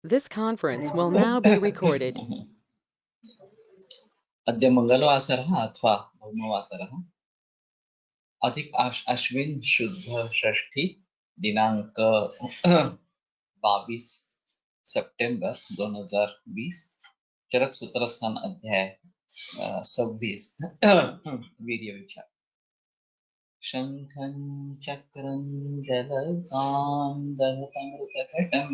This conference will now be recorded. अद्य मंगलवासरः अथवा भौमवासरः अधिक अश्विन शुद्ध षष्ठी दिनांक 22 सितंबर 2020 चरक सूत्र स्थान अध्याय 26 वीर्य विचार शंखं चक्रं जलपान दहतमृतकटं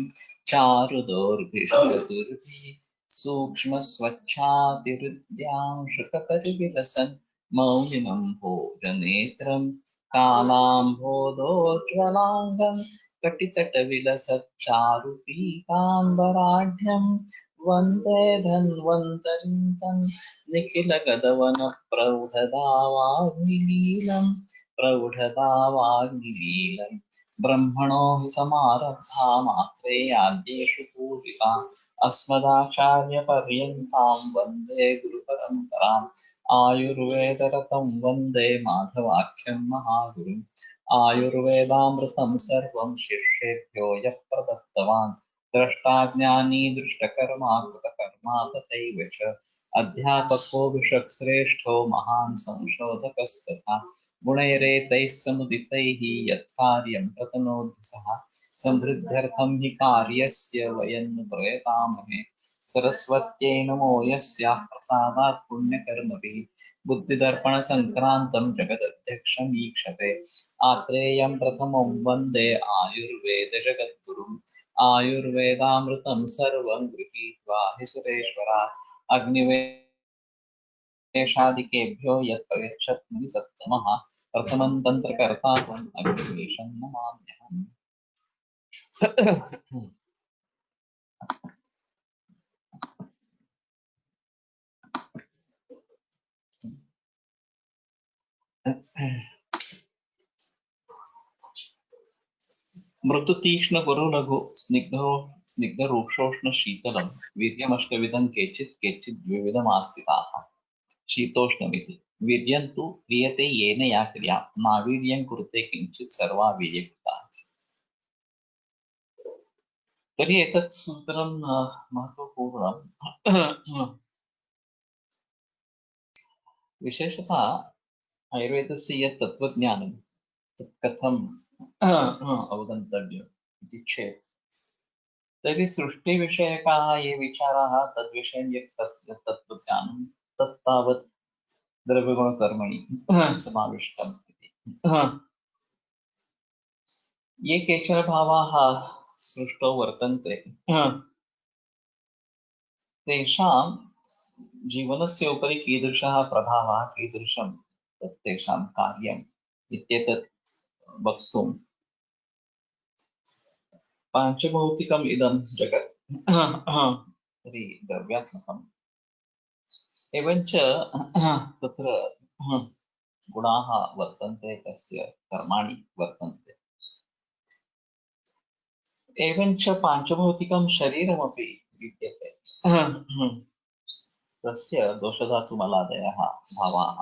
चारुदोर्भिश्चतुर्भिः सूक्ष्म स्वच्छातिरुद्यां शुकपरिविलसन् मौलिनं भोजनेत्रं कालाम्भोदोज्ज्वलाङ्गं कटितटविलसच्चारुपीताम्बराढ्यं वन्दे धन्वन्तरिं तं निखिलगदवनप्रौढदावाग्निलीलम् प्रौढतावाग्निलीलम् ब्रह्मणो हि समारब्धा मात्रेयाद्येषु पूजिता अस्मदाचार्यपर्यन्तां वन्दे गुरुपरम्पराम् आयुर्वेदरतं वन्दे माधवाख्यं महागुरुम् आयुर्वेदामृतं सर्वं शिष्येभ्यो यः प्रदत्तवान् द्रष्टाज्ञानी दृष्टकर्मा कृतकर्मा तथैव च अध्यापको विषक्श्रेष्ठो महान् संशोधकस्तथा गुणैरेतैः समुदितैः यत्कार्यं प्रतनोति सः समृद्ध्यर्थं हि कार्यस्य वयं नु प्रयतामहे सरस्वत्यै नमो यस्याः प्रसादात् पुण्यकर्मभिः बुद्धिदर्पणसङ्क्रान्तं जगदध्यक्षम् ईक्षते आत्रेयं प्रथमं वन्दे आयुर्वेदजगद्गुरुम् आयुर्वेदामृतं सर्वं गृहीत्वा हि सुरेश्वरात् अग्निवेशादिकेभ्यो यत् प्रयच्छत् सत्तमः प्रथमं तन्त्रकर्ता त्वम् अग्निवेशं नमाम्यहम्। मृदुतीक्ष्ण गुरुलघु स्निग्धरूक्षोष्ण शीतलं वीर्यमष्टविधं केचित् केचित् द्विविधमास्तिताः शीतोष्णमिति वीर्यं तु क्रियते येन या क्रिया नावीर्यं कुरुते किञ्चित् सर्वा वीर्यकृता। तर्हि एतत् सूत्रं महत्वपूर्णं विशेषतः आयुर्वेदस्य यत् तत्त्वज्ञानं तत् कथम् अवगन्तव्यम् इति चेत् तर्हि सृष्टिविषयकाः ये विचाराः तद्विषयं यत् तत्त्वज्ञानं तत् तावत् द्रव्यगुणकर्मणि समाविष्टम् इति। ये केचन भावाः सृष्टौ वर्तन्ते तेषां जीवनस्य उपरि कीदृशः प्रभावः कीदृशं तत् तेषां कार्यम् इत्येतत् वक्तुं पाञ्चभौतिकम् इदं जगत् तर्हि द्रव्यात्मकम् एवञ्च तत्र गुणाः वर्तन्ते तस्य कर्माणि वर्तन्ते एवञ्च पाञ्चभौतिकं शरीरमपि विद्यते तस्य दोषधातुमलादयः भावाः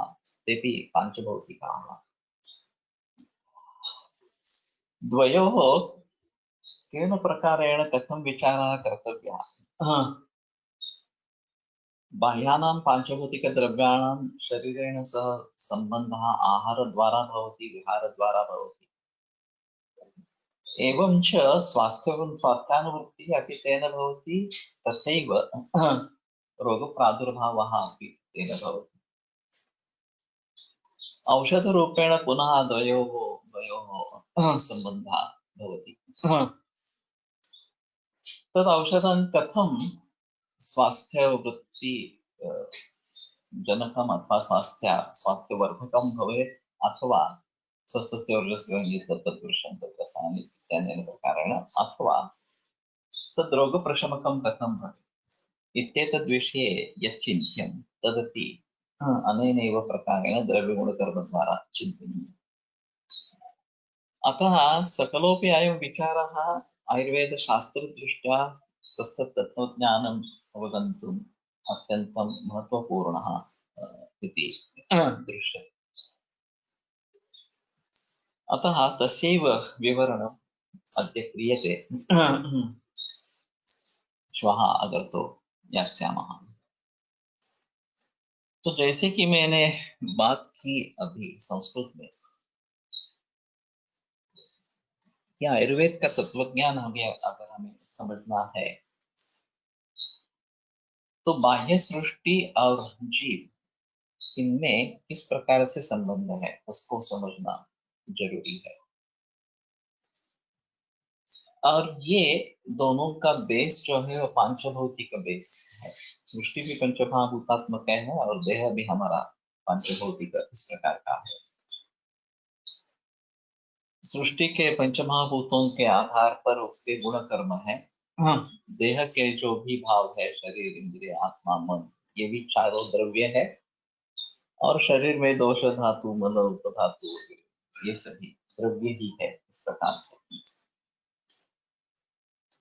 तेपि पाञ्चभौतिकाः द्वयोः केन प्रकारेण कथं विचारः कर्तव्यः बाह्यानां पाञ्चभौतिकद्रव्याणां शरीरेण सह सम्बन्धः आहारद्वारा भवति विहारद्वारा भवति एवञ्च स्वास्थ्यानुवृत्तिः अपि तेन भवति तथैव रोगप्रादुर्भावः अपि तेन भवति औषधरूपेण पुनः द्वयोः सम्बन्धः भवति तद् औषधं कथं स्वास्थ्यवृत्ति जनकम् अथवा स्वास्थ्यवर्धकं भवेत् अथवा स्वस्थस्य ऊर्जस्य तत्पुरुषं तत्र सान्निध्येन प्रकारेण अथवा तद् रोगप्रशमकं कथं भवेत् इत्येतद्विषये यच्चिन्त्यं तदपि अनेनैव प्रकारेण द्रव्यगुणकर्मद्वारा चिन्तनीयम् अतः सकलोऽपि अयं विचारः आयुर्वेदशास्त्रदृष्ट्या तत्त्वज्ञानम् अवगन्तुम् अत्यन्तं महत्त्वपूर्णः इति दृश्यते अतः तस्यैव विवरणम् अद्य क्रियते श्वः अगर तो यास्यामः। तो जैसे कि मैंने बात की अभी संस्कृत में कि आयुर्वेद का तत्वज्ञान हमें अगर हमें समझना है तो बाह्य सृष्टि और जीव इनमें किस प्रकार से संबंध है उसको समझना जरूरी है। और ये दोनों का बेस जो है वो पांचभौतिक बेस है। सृष्टि भी पंचमहाभूतात्मक है और देह भी हमारा पांचभौतिक इस प्रकार का है। सृष्टि के पंचमहाभूतों के आधार पर उसके गुण कर्म है। देह के जो भी भाव है, शरीर, इंद्रिय, आत्मा, मन, ये भी चारों द्रव्य है। और शरीर में दोष धातु, मल, उपधातु, ये सभी द्रव्य ही है इस प्रकार से।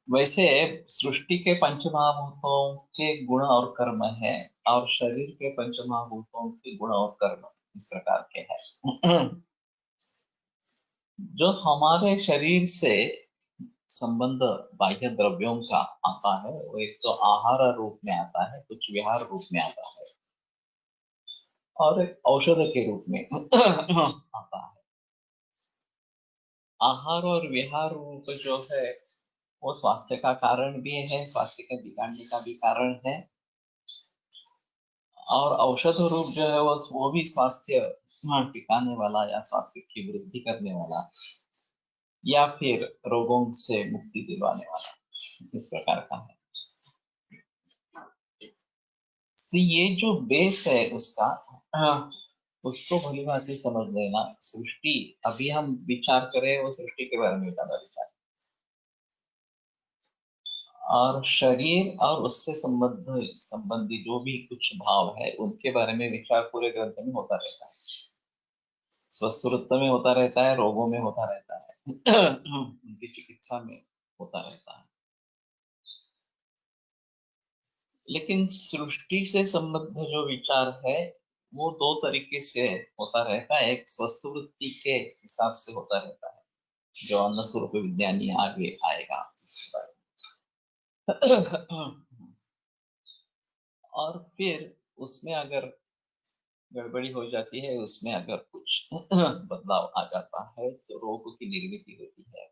वैसे सृष्टि के पंचमहाभूतों के गुण और कर्म है और शरीर के पंचमहाभूतों के गुण और कर्म इस प्रकार के हैं। जो हमारे शरीर से संबंध बाह्य द्रव्यों का आता है वो एक तो आहार रूप में आता है, कुछ विहार रूप में आता है और एक औषध के रूप में आता है। आहार और विहार रूप जो है वो स्वास्थ्य का कारण भी है, स्वास्थ्य के बिगाड़ने का भी कारण है। और औषध रूप जो है वो भी स्वास्थ्य टिकाने वाला या स्वास्थ्य की वृद्धि करने वाला या फिर रोगों से मुक्ति दिलवाने वाला इस प्रकार का है। तो ये जो बेस है उसका उसको भली भांति समझ लेना। सृष्टि अभी हम विचार करें वो सृष्टि के बारे में ज्यादा विचार, और शरीर और उससे संबंधी जो भी कुछ भाव है उनके बारे में विचार पूरे ग्रंथ में होता रहता है। स्वस्थ में होता रहता है, रोगों में होता रहता है, उनकी चिकित्सा में होता रहता है। लेकिन सृष्टि से संबद्ध जो विचार है वो दो तरीके से होता रहता है। एक स्वस्थ वृत्ति के हिसाब से होता रहता है जो अन्न स्वरूप विज्ञानी आगे आएगा। और फिर उसमें अगर गड़बड़ी हो जाती है, उसमें अगर कुछ बदलाव आ जाता है तो रोग की निर्मिति होती है।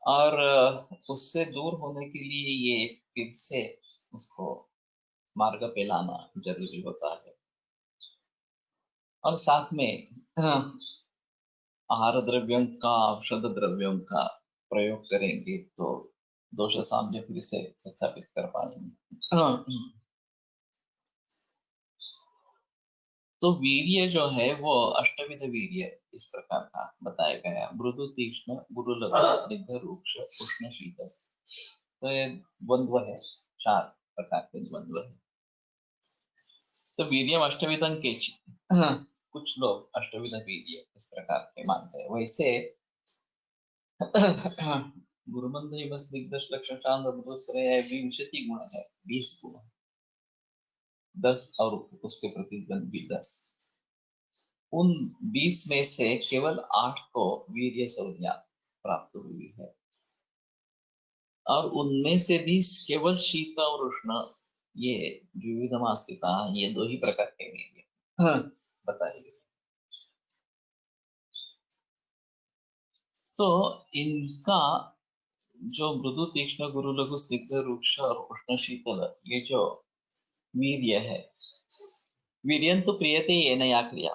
और उससे दूर होने के लिए ये फिर से उसको मार्ग पे लाना जरूरी होता है। और साथ में आहार द्रव्यों का, औषध द्रव्यों का प्रयोग करेंगे तो दोष साम्य फिर से स्थापित कर पाएंगे। तो वीर्य जो है वो अष्टविध वीर्य इस प्रकार का बताया गया। मृदु, तीक्ष्ण, गुरुलभ, स्निग्ध, रुक्ष, उष्ण, शीतल। तो ये द्वंद्व है, चार प्रकार के द्वंद्व है। तो वीर्यम अष्टविधं केचित्, कुछ लोग अष्टविध वीर्य इस प्रकार के मानते हैं। वैसे गुरुबंध स्निग्ध लक्षण शांत दूसरे 20 गुण है, 20 गुण, 10 और उसके प्रतिद्वंद भी 10। उन 20 में से केवल 8 को वीर्य संज्ञा प्राप्त हुई है और उनमें से भी केवल शीत और उष्ण, ये द्विविधमास्तिता, ये दो ही प्रकार के वीर्य बताए गए। तो इनका जो मृदु, तीक्ष्ण, गुरु, लघु, स्निग्ध, रुक्ष और उष्ण, शीतल, ये जो वीर्य है, वीर्यंतु प्रियते येन या क्रिया,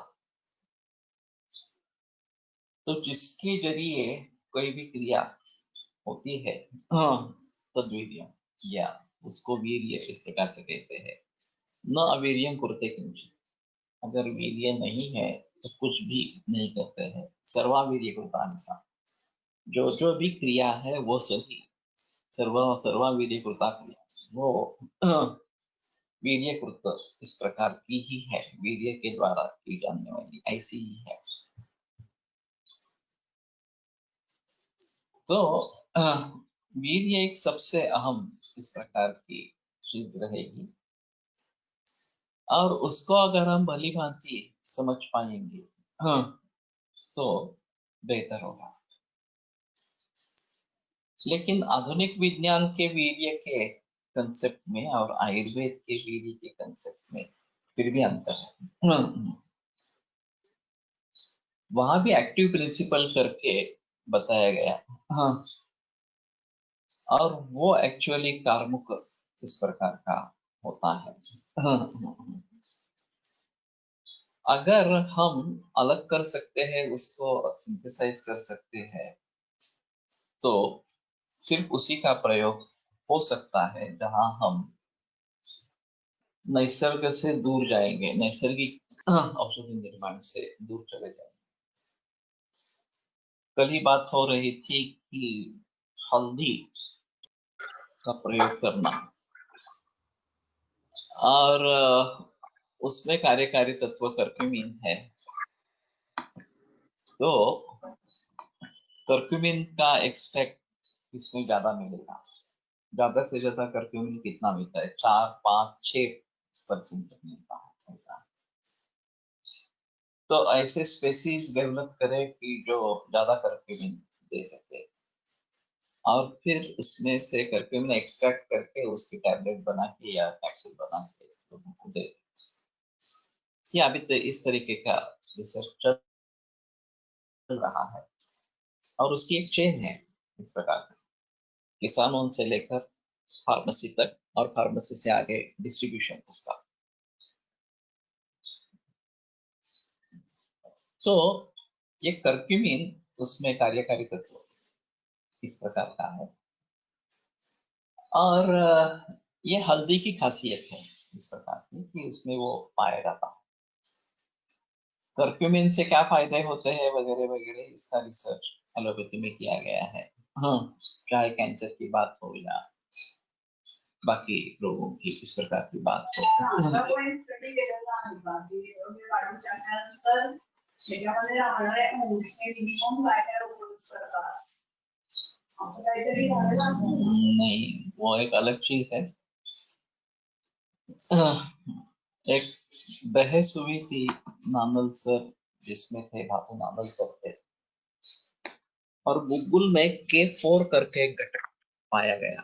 तो जिसके जरिए कोई भी क्रिया होती है तद्वीर्य, या उसको वीर्य इस प्रकार से कहते हैं। न अवीर्यं कुरुते किंचित्, अगर वीर्य नहीं है तो कुछ भी नहीं करते हैं। सर्वावीर्य कृता, जो जो भी क्रिया है वो सभी सर्वावीर्य कृता क्रिया वो वीर्यकृत इस प्रकार की ही है, वीर्य के द्वारा की जाने वाली ऐसी ही है। तो वीर्य एक सबसे अहम इस प्रकार की चीज रहेगी और उसको अगर हम भली भांति समझ पाएंगे तो बेहतर होगा। लेकिन आधुनिक विज्ञान के वीर्य के कंसेप्ट में और आयुर्वेद के वीर्य के कंसेप्ट में फिर भी अंतर है। वहां भी एक्टिव प्रिंसिपल करके बताया गया। हाँ, और वो एक्चुअली कार्मुक इस प्रकार का होता है। हाँ, अगर हम अलग कर सकते हैं, उसको सिंथेसाइज कर सकते हैं, तो सिर्फ उसी का प्रयोग हो सकता है जहां हम नैसर्ग से दूर जाएंगे, नैसर्गिक औषधि निर्माण से दूर चले जाएंगे। कल ही बात हो रही थी कि हल्दी का प्रयोग करना, और उसमें कार्यकारी तत्व कर्क्यूमिन है। तो कर्क्यूमिन का एक्सट्रैक्ट इसमें ज्यादा मिलेगा। ज्यादा से ज्यादा कर्क्यूमिन कितना मिलता है? 4, 5, 6% मिलता है ऐसा। तो ऐसे स्पेसीज डेवलप करें कि जो ज्यादा कर्क्यूमिन दे सके, और फिर उसमें से कर्क्यूमिन एक्सट्रैक्ट करके उसकी टैबलेट बना के या कैप्सूल बना के लोगों को दे। ये अभी तो इस तरीके का रिसर्च चल रहा है, और उसकी एक चेन है इस प्रकार से, किसानों से लेकर फार्मेसी तक, और फार्मेसी से आगे डिस्ट्रीब्यूशन उसका। तो ये कर्क्यूमिन उसमें कार्यकारी तत्व इस प्रकार का है, और ये हल्दी की खासियत है इस प्रकार की कि उसमें वो पाया जाता है। कर्क्यूमिन से क्या फायदे होते हैं वगैरह वगैरह, इसका रिसर्च एलोपैथी में किया गया है। हाँ, चाहे कैंसर की बात हो या बाकी रोगों की इस प्रकार की बात हो। नहीं, वो एक अलग चीज है। एक बहस हुई थी नानल सर, जिसमें थे बाबू नानल सर थे, और गूगल में K4 करके एक घटक पाया गया,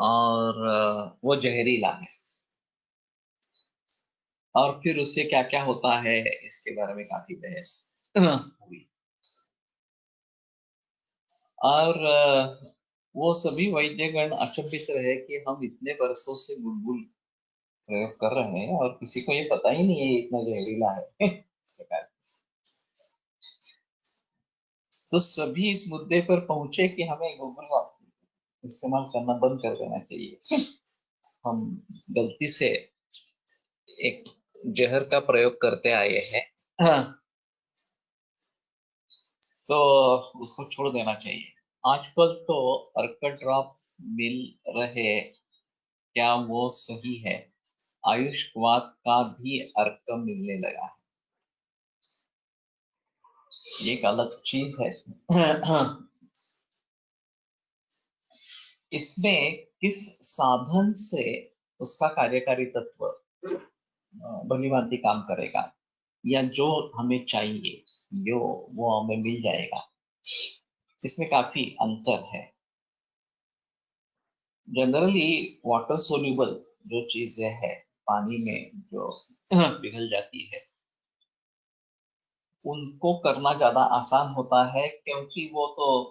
और वो जहरीला है, और फिर उससे क्या क्या होता है इसके बारे में काफी बहस हुई। और वो सभी वैद्यगण अचंभित रहे कि हम इतने वर्षों से बुलबुल प्रयोग कर रहे हैं और किसी को ये पता ही नहीं है ये इतना जहरीला है। तो सभी इस मुद्दे पर पहुंचे कि हमें गूगल का इस्तेमाल करना बंद कर देना चाहिए। हम गलती से एक जहर का प्रयोग करते आए हैं, हाँ, तो उसको छोड़ देना चाहिए। आजकल तो अर्क ड्रॉप मिल रहे, क्या वो सही है? आयुष्वाद का भी अर्क मिलने लगा है, ये एक अलग चीज है। इसमें किस साधन से उसका कार्यकारी तत्व भली भांति काम करेगा, या जो हमें चाहिए जो वो हमें मिल जाएगा, इसमें काफी अंतर है। जनरली वाटर सोल्यूबल जो चीजें है, पानी में जो पिघल जाती है, उनको करना ज्यादा आसान होता है, क्योंकि वो तो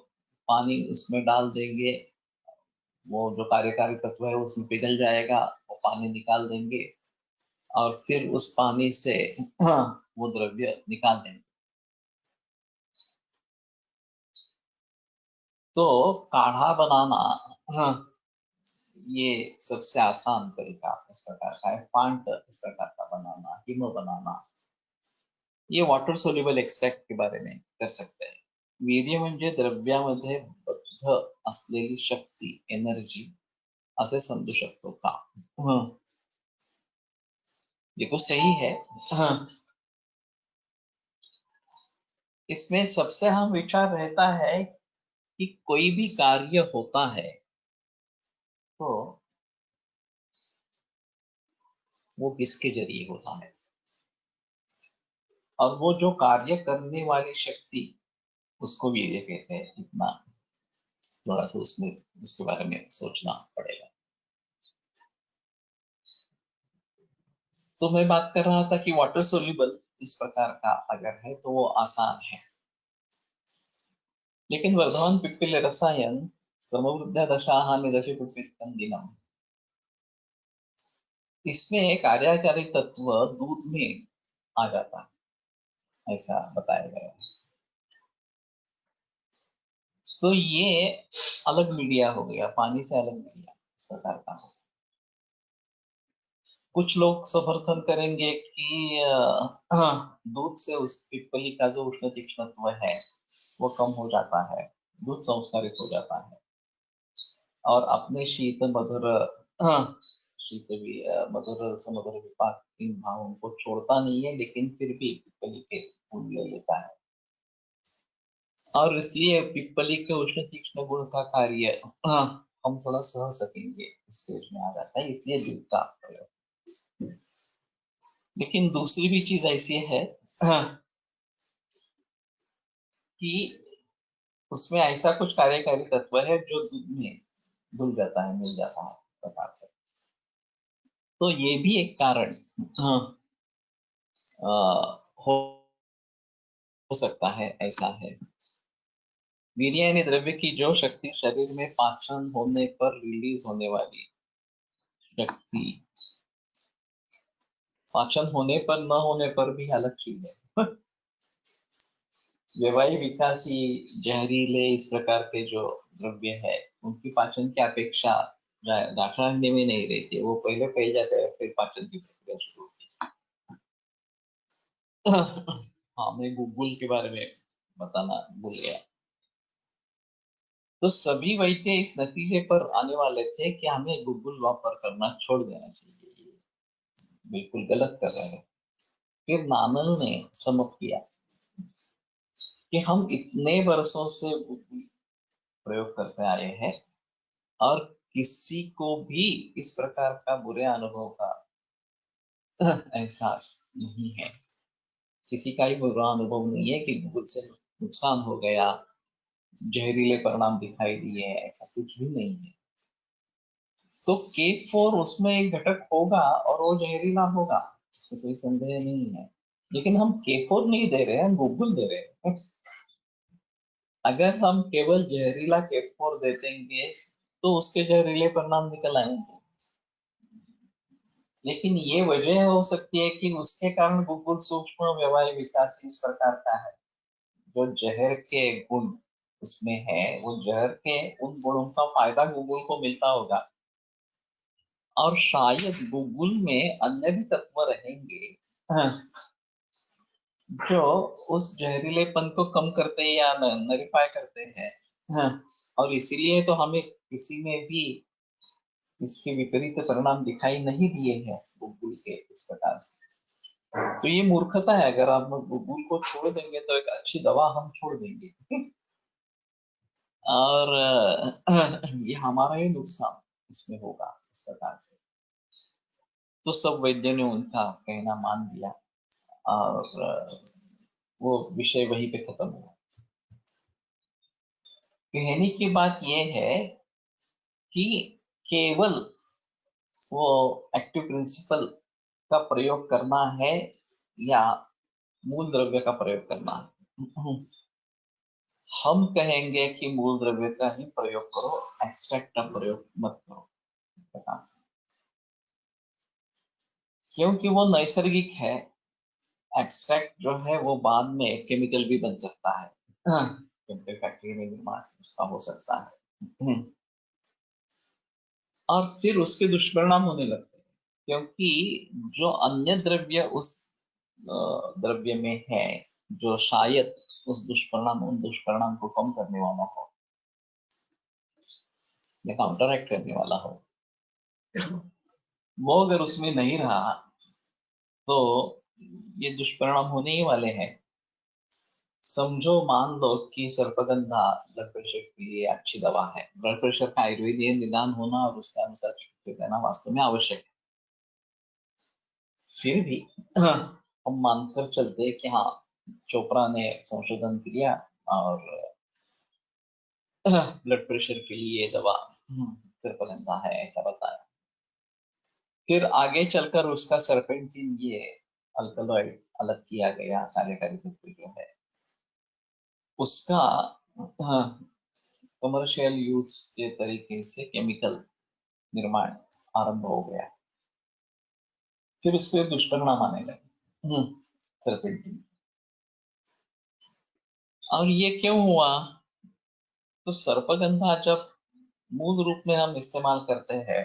पानी उसमें डाल देंगे, वो जो कार्यकारी तत्व है उसमें पिघल जाएगा, वो पानी निकाल देंगे, और फिर उस पानी से वो द्रव्य निकाल देंगे। तो काढ़ा बनाना, हाँ, ये सबसे आसान तरीका इस प्रकार का है। फांट इस प्रकार का बनाना, हिम बनाना, ये वॉटर सोल्युबल एक्सट्रॅक्ट के बारे में कर सकते हैं। वीर्य म्हणजे द्रव्यामध्ये बद्ध असलेली शक्ती, एनर्जी असे समजू शकतो का? हं, ये तो सही है। हाँ, इसमें सबसे अहम विचार रहता है कि कोई भी कार्य होता है तो वो किसके जरिए होता है, और वो जो कार्य करने वाली शक्ति, उसको वीर्य कहते हैं। इतना थोड़ा सा उसमें उसके बारे में सोचना पड़ेगा। तो मैं बात कर रहा था कि वाटर सोल्यूबल इस प्रकार का अगर है तो वो आसान है, लेकिन वर्धमान पिप्पिल रसायन समृद्ध दशा निदशि पिप्पितम दिनम, इसमें कार्यकारी तत्व दूध में आ जाता है, ऐसा बताया गया है। तो ये अलग मीडिया हो गया, पानी से अलग मीडिया इस प्रकार का हो। कुछ लोग समर्थन करेंगे कि दूध से उस पिप्पली का जो उष्ण तीक्ष्णत्व है वो कम हो जाता है, दूध संस्कारित हो जाता है, और अपने शीत मधुर शीत भी मधुर समधुर विपाक इन भावों को छोड़ता नहीं है, लेकिन फिर भी पिप्पली के गुण ले लेता है, और इसलिए पिप्पली के उष्ण तीक्ष्ण गुण का कार्य हम थोड़ा सह सकेंगे इस स्टेज में आ जाता है, इसलिए दूध का प्रयोग। लेकिन दूसरी भी चीज ऐसी है कि उसमें ऐसा कुछ कार्यकारी तत्व है जो दूध में घुल जाता है, मिल जाता है प्रकार से। तो ये भी एक कारण हो सकता है, ऐसा है। वीर्य यानी द्रव्य की जो शक्ति शरीर में पाचन होने पर रिलीज होने वाली शक्ति, पाचन होने पर न होने पर भी अलग चीज है। व्यवाही विकासी जहरीले इस प्रकार के जो द्रव्य है उनकी पाचन की अपेक्षा दाक्षायण्य में नहीं रहती, वो पहले फैल जाते हैं फिर पाचन की प्रक्रिया शुरू होती है। हाँ, मैं गुगुल के बारे में बताना भूल गया। तो सभी वैद्य इस नतीजे पर आने वाले थे कि हमें गुगुल वापर करना छोड़ देना चाहिए, बिल्कुल गलत कर रहे हैं। फिर नानल ने समझ किया कि हम इतने वर्षों से गुगुल प्रयोग करते आए हैं और किसी को भी इस प्रकार का बुरे अनुभव का एहसास नहीं है, किसी का ही बुरा अनुभव नहीं है कि गूगल से नुकसान हो गया, जहरीले परिणाम दिखाई दिए, ऐसा कुछ भी नहीं है। तो K4 उसमें एक घटक होगा और वो जहरीला होगा, इसमें कोई संदेह नहीं है, लेकिन हम K4 नहीं दे रहे हैं, हम गूगल दे रहे हैं। अगर हम केवल जहरीला K4 दे देंगे तो उसके जहरीले परिणाम निकल आएंगे, लेकिन ये वजह हो सकती है कि उसके कारण गूगल सूक्ष्म व्यवहार विकास इस प्रकार का है, जो जहर के गुण उसमें है, वो जहर के उन गुणों का फायदा गूगल को मिलता होगा, और शायद गूगल में अन्य भी तत्व रहेंगे जो उस जहरीलेपन को कम करते हैं या नरिफाई करते हैं, और इसीलिए तो हमें किसी में भी इसके विपरीत परिणाम दिखाई नहीं दिए हैं गूगल के इस प्रकार से। तो ये मूर्खता है, अगर आप गूगल को छोड़ देंगे तो एक अच्छी दवा हम छोड़ देंगे और ये हमारा ही नुकसान इसमें होगा इस प्रकार से। तो सब वैद्य ने उनका कहना मान लिया और वो विषय वहीं पे खत्म हुआ। कहने की बात यह है कि केवल वो एक्टिव प्रिंसिपल का प्रयोग करना है या मूल द्रव्य का प्रयोग करना है। हम कहेंगे कि मूल द्रव्य का ही प्रयोग करो, एक्सट्रैक्ट का प्रयोग मत करो प्रकार से, क्योंकि वो नैसर्गिक है। एक्सट्रैक्ट जो है वो बाद में केमिकल भी बन सकता है, क्योंकि फैक्ट्री में निर्माण उसका हो सकता है, और फिर उसके दुष्परिणाम होने लगते हैं, क्योंकि जो अन्य द्रव्य उस द्रव्य में है जो शायद उस दुष्परिणाम उन दुष्परिणाम को कम करने वाला हो या काउंटर एक्ट करने वाला हो, वो अगर उसमें नहीं रहा तो ये दुष्परिणाम होने ही वाले हैं। समझो, मान लो कि सर्पगंधा ब्लड प्रेशर के लिए अच्छी दवा है, ब्लड प्रेशर का आयुर्वेदीय निदान होना और उसके अनुसार चिकित्सा देना वास्तव में आवश्यक है। फिर भी हम मानकर चलते हैं कि हाँ, चोपड़ा ने संशोधन किया और ब्लड प्रेशर के लिए दवा सर्पगंधा है ऐसा बताया। फिर आगे चलकर उसका सर्पेंटिन ये अल्कलॉइड अलग किया गया, कार्यकारी तत्व जो है उसका कमर्शियल यूज के तरीके से केमिकल निर्माण आरंभ हो गया। फिर उस पर दुष्परिणाम आने लगे सर्पेंटिन। और ये क्यों हुआ? तो सर्पगंधा जब मूल रूप में हम इस्तेमाल करते हैं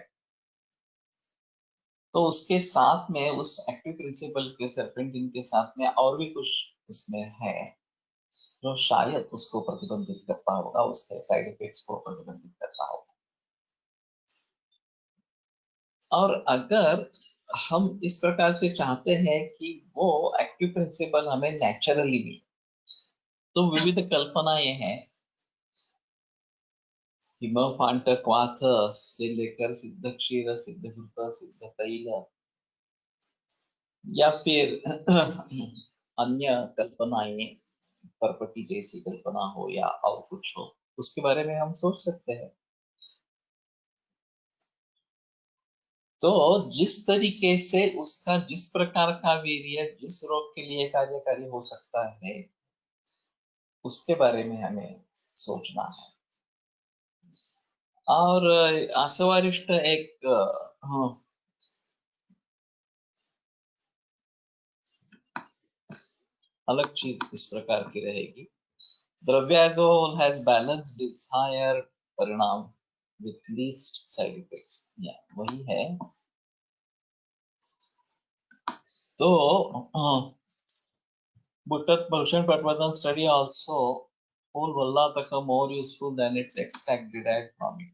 तो उसके साथ में उस एक्टिव प्रिंसिपल के सर्पेंटिन के साथ में और भी कुछ उसमें है जो शायद उसको प्रतिबंधित करता होगा, उसके साइड इफेक्ट्स को प्रतिबंधित करता होगा। और अगर हम इस प्रकार से चाहते हैं कि वो एक्टिव प्रिंसिपल हमें नेचुरली मिले तो विविध कल्पनाएं हैं। हिमफांट क्वाथ से लेकर सिद्ध क्षीर, सिद्ध घृत, सिद्ध तैल, या फिर अन्य कल्पनाएं, परपटी जैसी कल्पना हो या और कुछ हो, उसके बारे में हम सोच सकते हैं। तो जिस तरीके से उसका जिस प्रकार का वीर्य जिस रोग के लिए कार्यकारी हो सकता है उसके बारे में हमें सोचना है। और आसवारिष्ट एक अलग चीज इस प्रकार की रहेगी। द्रव्याजोल हैज बैलेंस्ड इट्स हायर परिणाम विथ लीस्ट साइड इफेक्ट्स, या वही है। तो Bhushan Patwardhan study also found Vallataka more useful than its extract derived from it।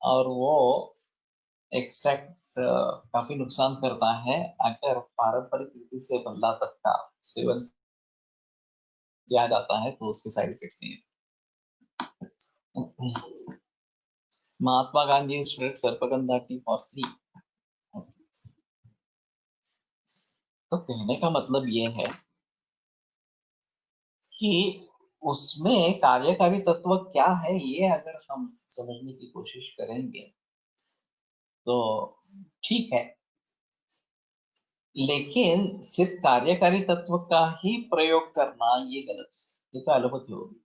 और वो एक्सट्रैक्ट काफी नुकसान करता है अगर पारंपरिक रीति से भल्लातक का सेवन किया जाता है तो उसके साइड इफेक्ट्स नहीं है। Mahatma Gandhi straight सर्पगंधा T costly. तो कहने का मतलब ये है कि उसमें कार्यकारी तत्व क्या है, ये अगर हम समझने की कोशिश करेंगे तो ठीक है, लेकिन सिर्फ कार्यकारी तत्व का ही प्रयोग करना ये गलत, ये तो एलोपैथी होगी।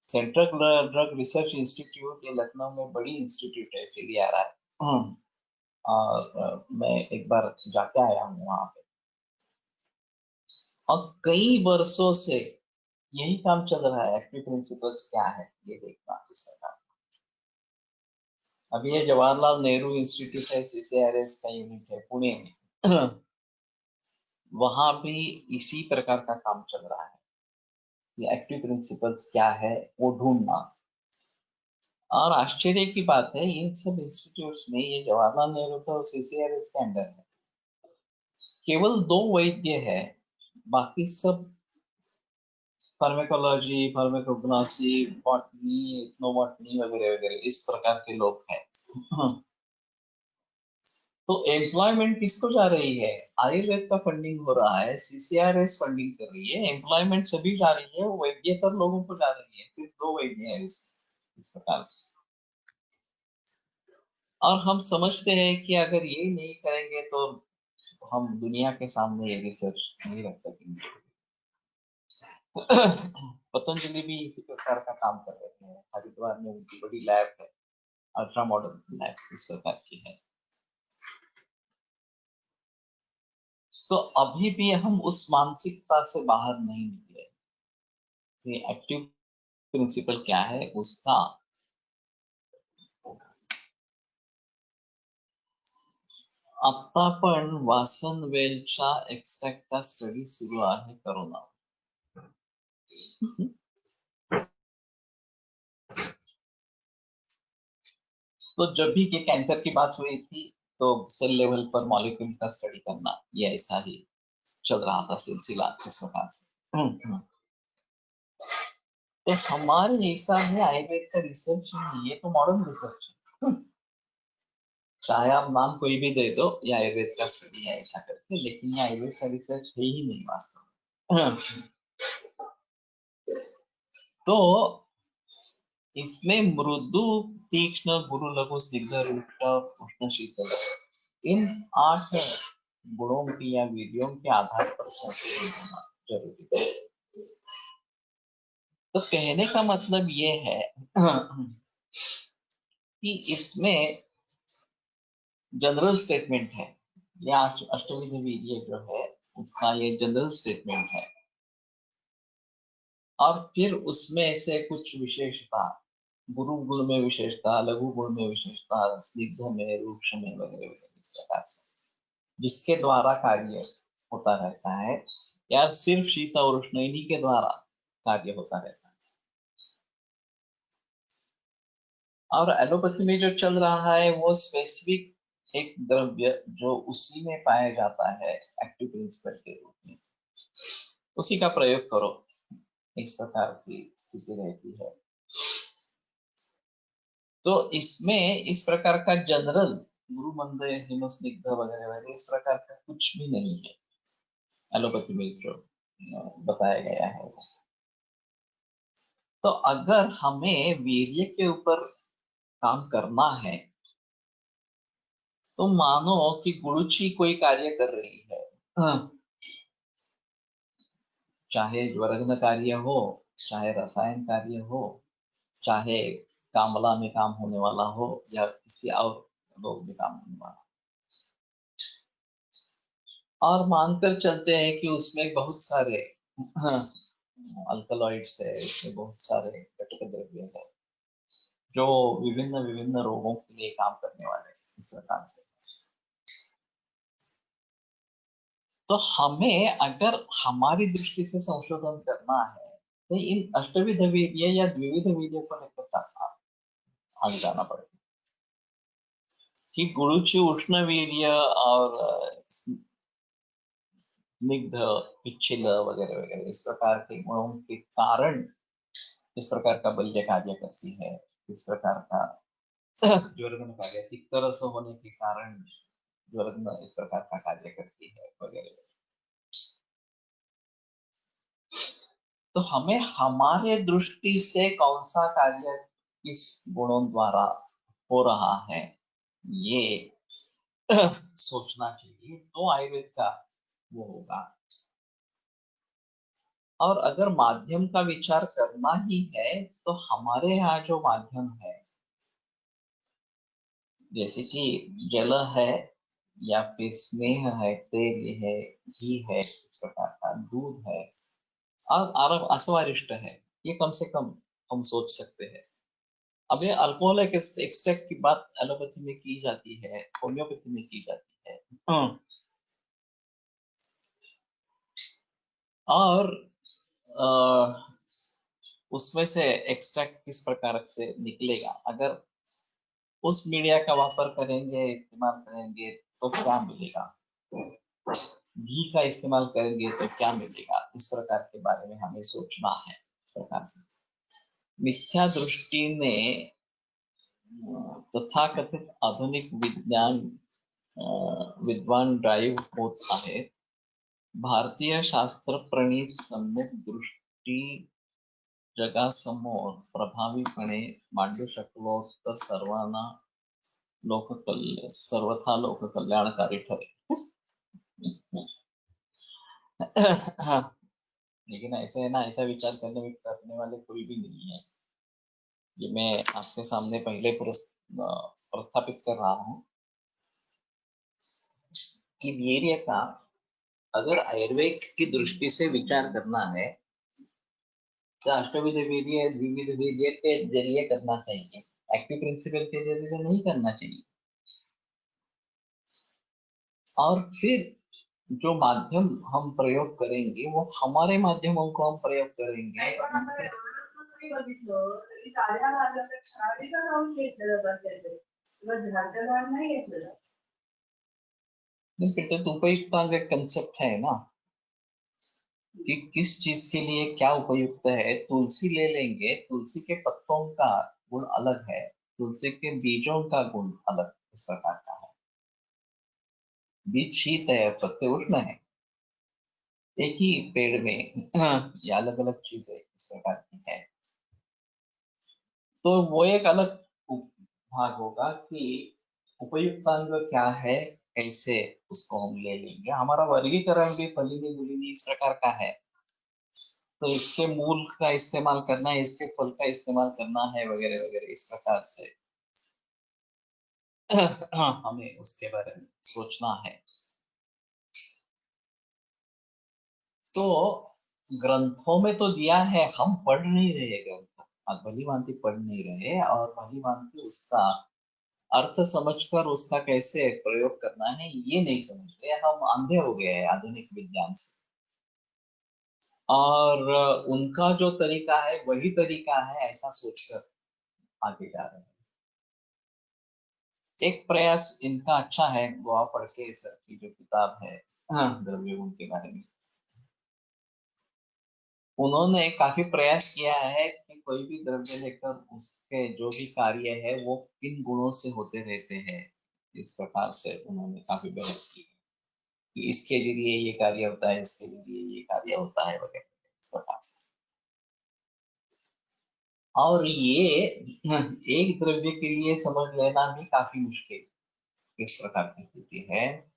सेंट्रल ड्रग रिसर्च इंस्टीट्यूट ये लखनऊ में बड़ी इंस्टीट्यूट है, CDRI। और मैं एक बार जाके आया हूँ वहां पे, और कई वर्षों से यही काम चल रहा है। एक्टिव प्रिंसिपल्स क्या है ये देखना सरकार। अभी ये जवाहरलाल नेहरू इंस्टीट्यूट है, CCRS का यूनिट है पुणे में, वहां भी इसी प्रकार का काम चल रहा है कि एक्टिव प्रिंसिपल्स क्या है वो ढूंढना। और आश्चर्य की बात है इन सब इंस्टीट्यूट्स में, ये जवाहरलाल नेहरू तो CCRS के अंडर है, केवल 2 वैद्य है, बाकी सब फार्मेकोलॉजी, फार्मेकोग्नोसी, बॉटनी, इथनोबॉटनी वगैरह वगैरह इस प्रकार के लोग हैं। तो एम्प्लॉयमेंट किसको जा रही है? आयुर्वेद का फंडिंग हो रहा है, CCRS फंडिंग कर रही है, एम्प्लॉयमेंट सभी जा रही है, वो वैद्यतर लोगों को जा रही है। सिर्फ 2 वैद्य है इस प्रकार से। और हम समझते हैं कि अगर ये नहीं करेंगे तो हम दुनिया के सामने ये रिसर्च नहीं रख सकेंगे। पतंजलि भी इसी प्रकार का काम कर रहे हैं, हरिद्वार में उनकी बड़ी लैब है, अल्ट्रा मॉडर्न लैब इस प्रकार की है। तो अभी भी हम उस मानसिकता से बाहर नहीं निकले कि एक्टिव प्रिंसिपल क्या है उसका। आता पण वासन वेलच्या एक्सट्रॅक्टचा स्टडी सुरू आहे करोना। तो जब भी ये कैंसर की बात हुई थी तो सेल लेवल पर मॉलिक्यूल का स्टडी करना ये ऐसा ही चल रहा था सिलसिला इस प्रकार से। तो हमारे ऐसा है आयुर्वेद का रिसर्च नहीं, ये तो मॉडर्न रिसर्च है। चाहे आप नाम कोई भी दे दो, ये आयुर्वेद का स्टडी है ऐसा करके, लेकिन ये आयुर्वेद का रिसर्च है ही नहीं वास्तव में। तो इसमें मृदु, तीक्ष्ण, गुरु, लघु, स्निग्ध, रुक्ष, उष्ण, शीतल, इन 8 गुणों की या वीर्यों के आधार पर संशोधन होना जरूरी है। तो कहने का मतलब ये है कि इसमें जनरल स्टेटमेंट है, या अष्टविध वीर्य जो है उसका ये जनरल स्टेटमेंट है, और फिर उसमें से कुछ विशेषता, गुरु गुण में विशेषता, लघु गुण में विशेषता, स्निग्ध में, रूक्ष में, वगैरह वगैरह, इस प्रकार से जिसके द्वारा कार्य होता रहता है, या सिर्फ शीत और उष्ण इन्हीं के द्वारा कार्य होता रहता है। और एलोपैथी में जो चल रहा है वो स्पेसिफिक एक द्रव्य जो उसी में पाया जाता है एक्टिव प्रिंसिपल के रूप में, उसी का प्रयोग करो, इस प्रकार की स्थिति रहती है। तो इसमें इस प्रकार का जनरल गुरु मंद, हिमस्निग्ध वगैरह वगैरह इस प्रकार का कुछ भी नहीं है एलोपैथी में जो बताया गया है। तो अगर हमें वीर्य के ऊपर काम करना है, तो मानो कि गुरुची कोई कार्य कर रही है, चाहे ज्वरग्न कार्य हो, चाहे रसायन कार्य हो, चाहे कामला में काम होने वाला हो, या किसी और रोग में काम होने वाला, और मानकर चलते हैं कि उसमें बहुत सारे अल्कलॉइड्स है, इसमें बहुत सारे घटक द्रव्य है जो विभिन्न विभिन्न रोगों के लिए काम करने वाले हैं, इस प्रकार से। तो हमें अगर हमारी दृष्टि से संशोधन करना है, तो इन अष्टविध वीर्य या द्विविध वीर्य को लेकर आगे जाना पड़ेगा कि गुरुची, उष्ण वीर्य और स्निग्ध, पिच्छिल वगैरह वगैरह इस प्रकार के गुणों के कारण इस प्रकार का बल्य कार्य करती है, इस प्रकार का ज्वरग्न कार्य, तिक्त रस होने के कारण ज्वरग्न इस प्रकार का कार्य करती है वगैरह। तो हमें हमारे दृष्टि से कौन सा कार्य किस गुणों द्वारा हो रहा है ये सोचना चाहिए, तो आयुर्वेद का वो होगा। और अगर माध्यम का विचार करना ही है, तो हमारे यहाँ जो माध्यम है, जैसे कि जल है, या फिर स्नेह है, तेल है, घी है, इस प्रकार का दूध है, और अस्वारिष्ट है, ये कम से कम हम सोच सकते हैं। अब ये अल्कोहलिक एक्सट्रैक्ट की बात एलोपैथी में की जाती है, होम्योपैथी में की जाती है, और उसमें से एक्सट्रैक्ट किस प्रकार से निकलेगा, अगर उस मीडिया का वापर करेंगे, इस्तेमाल करेंगे, तो क्या मिलेगा, घी का इस्तेमाल करेंगे तो क्या मिलेगा, इस प्रकार के बारे में हमें सोचना है। इस प्रकार से मिथ्या दृष्टि ने तथाकथित आधुनिक विद्वान ड्राइव होत आहेत, भारतीय शास्त्र प्रणीत सम्यक दृष्टी जगासमोर प्रभावीपणे मांडू शकलो तर सर्वथा लोककल्याणकारी ठरेल। हाँ, लेकिन ऐसे है ना, ऐसा विचार करने वाले कोई भी नहीं है। ये मैं आपके सामने पहले प्रस्थापित कर रहा हूँ कि वीर्य का अगर आयुर्वेद की दृष्टि से विचार करना है, तो अष्टविध वीर्य, द्विविध वीर्य के जरिए करना चाहिए, एक्टिव प्रिंसिपल के जरिए नहीं करना चाहिए। और फिर जो माध्यम हम प्रयोग करेंगे वो हमारे माध्यमों को हम प्रयोग करेंगे। तो उपयुक्त एक कंसेप्ट है ना कि किस चीज के लिए क्या उपयुक्त है। तुलसी ले लेंगे, तुलसी के पत्तों का गुण अलग है, तुलसी के बीजों का गुण अलग इस प्रकार का है। बीज शीत है, पत्ते उष्ण है, एक ही पेड़ में ये अलग अलग चीजें इस प्रकार की है। तो वो एक अलग भाग होगा कि उपयुक्तांग क्या है, कैसे उसको हम ले लेंगे। हमारा वर्गीकरण भी फलिनी दुलिनी इस प्रकार का है, तो इसके मूल का इस्तेमाल करना है, इसके फल का इस्तेमाल करना है, वगैरह वगैरह इस प्रकार से हाँ, हमें उसके बारे में सोचना है। तो ग्रंथों में तो दिया है, हम पढ़ नहीं रहे ग्रंथ, आप भली भांति पढ़ नहीं रहे, और भली भांति उसका अर्थ समझकर उसका कैसे प्रयोग करना है ये नहीं समझते। हम अंधे हो गए हैं आधुनिक विज्ञान से, और उनका जो तरीका है वही तरीका है ऐसा सोचकर आगे जा रहे हैं। एक प्रयास इनका अच्छा है, वो आप पढ़ के सर की जो किताब है, हाँ, द्रव्य गुण के बारे में, उन्होंने काफी प्रयास किया है कि कोई भी द्रव्य लेकर उसके जो भी कार्य है वो किन गुणों से होते रहते हैं, इस प्रकार से उन्होंने काफी बहस की कि इसके लिए ये कार्य होता है, इसके लिए ये कार्य होता है, वगैरह इस प्रकार से। और ये एक द्रव्य के लिए समझ लेना भी काफी मुश्किल इस प्रकार की स्थिति है।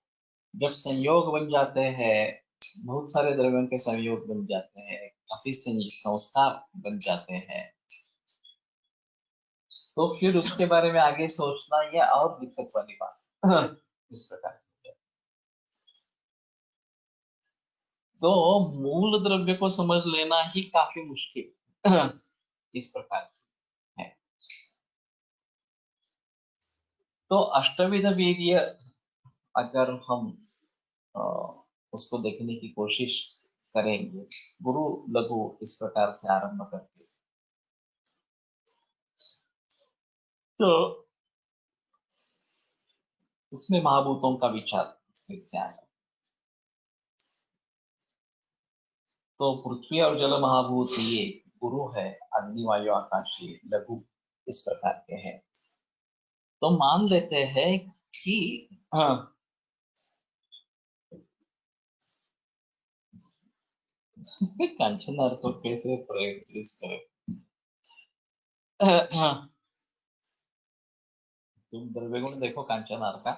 जब संयोग बन जाते हैं, बहुत सारे द्रव्यों के संयोग बन जाते हैं, काफी संस्कार बन जाते हैं, तो फिर उसके बारे में आगे सोचना यह और दिक्कत वाली बात इस प्रकार। तो मूल द्रव्य को समझ लेना ही काफी मुश्किल इस प्रकार है। तो अष्टविध वीर्य अगर हम अ, उसको देखने की कोशिश करेंगे, गुरु लघु इस प्रकार से आरंभ करके, तो उसमें महाभूतों का विचार फिर से आएगा। तो पृथ्वी और जल महाभूत ये गुरु है, अग्नि वायु आकाशीय लघु इस प्रकार के हैं। तो मान लेते हैं कि हाँ, कांचन अर्थ को कैसे प्रयोग करें, हाँ, तुम द्रव्य गुण देखो कांचन अर्थ का,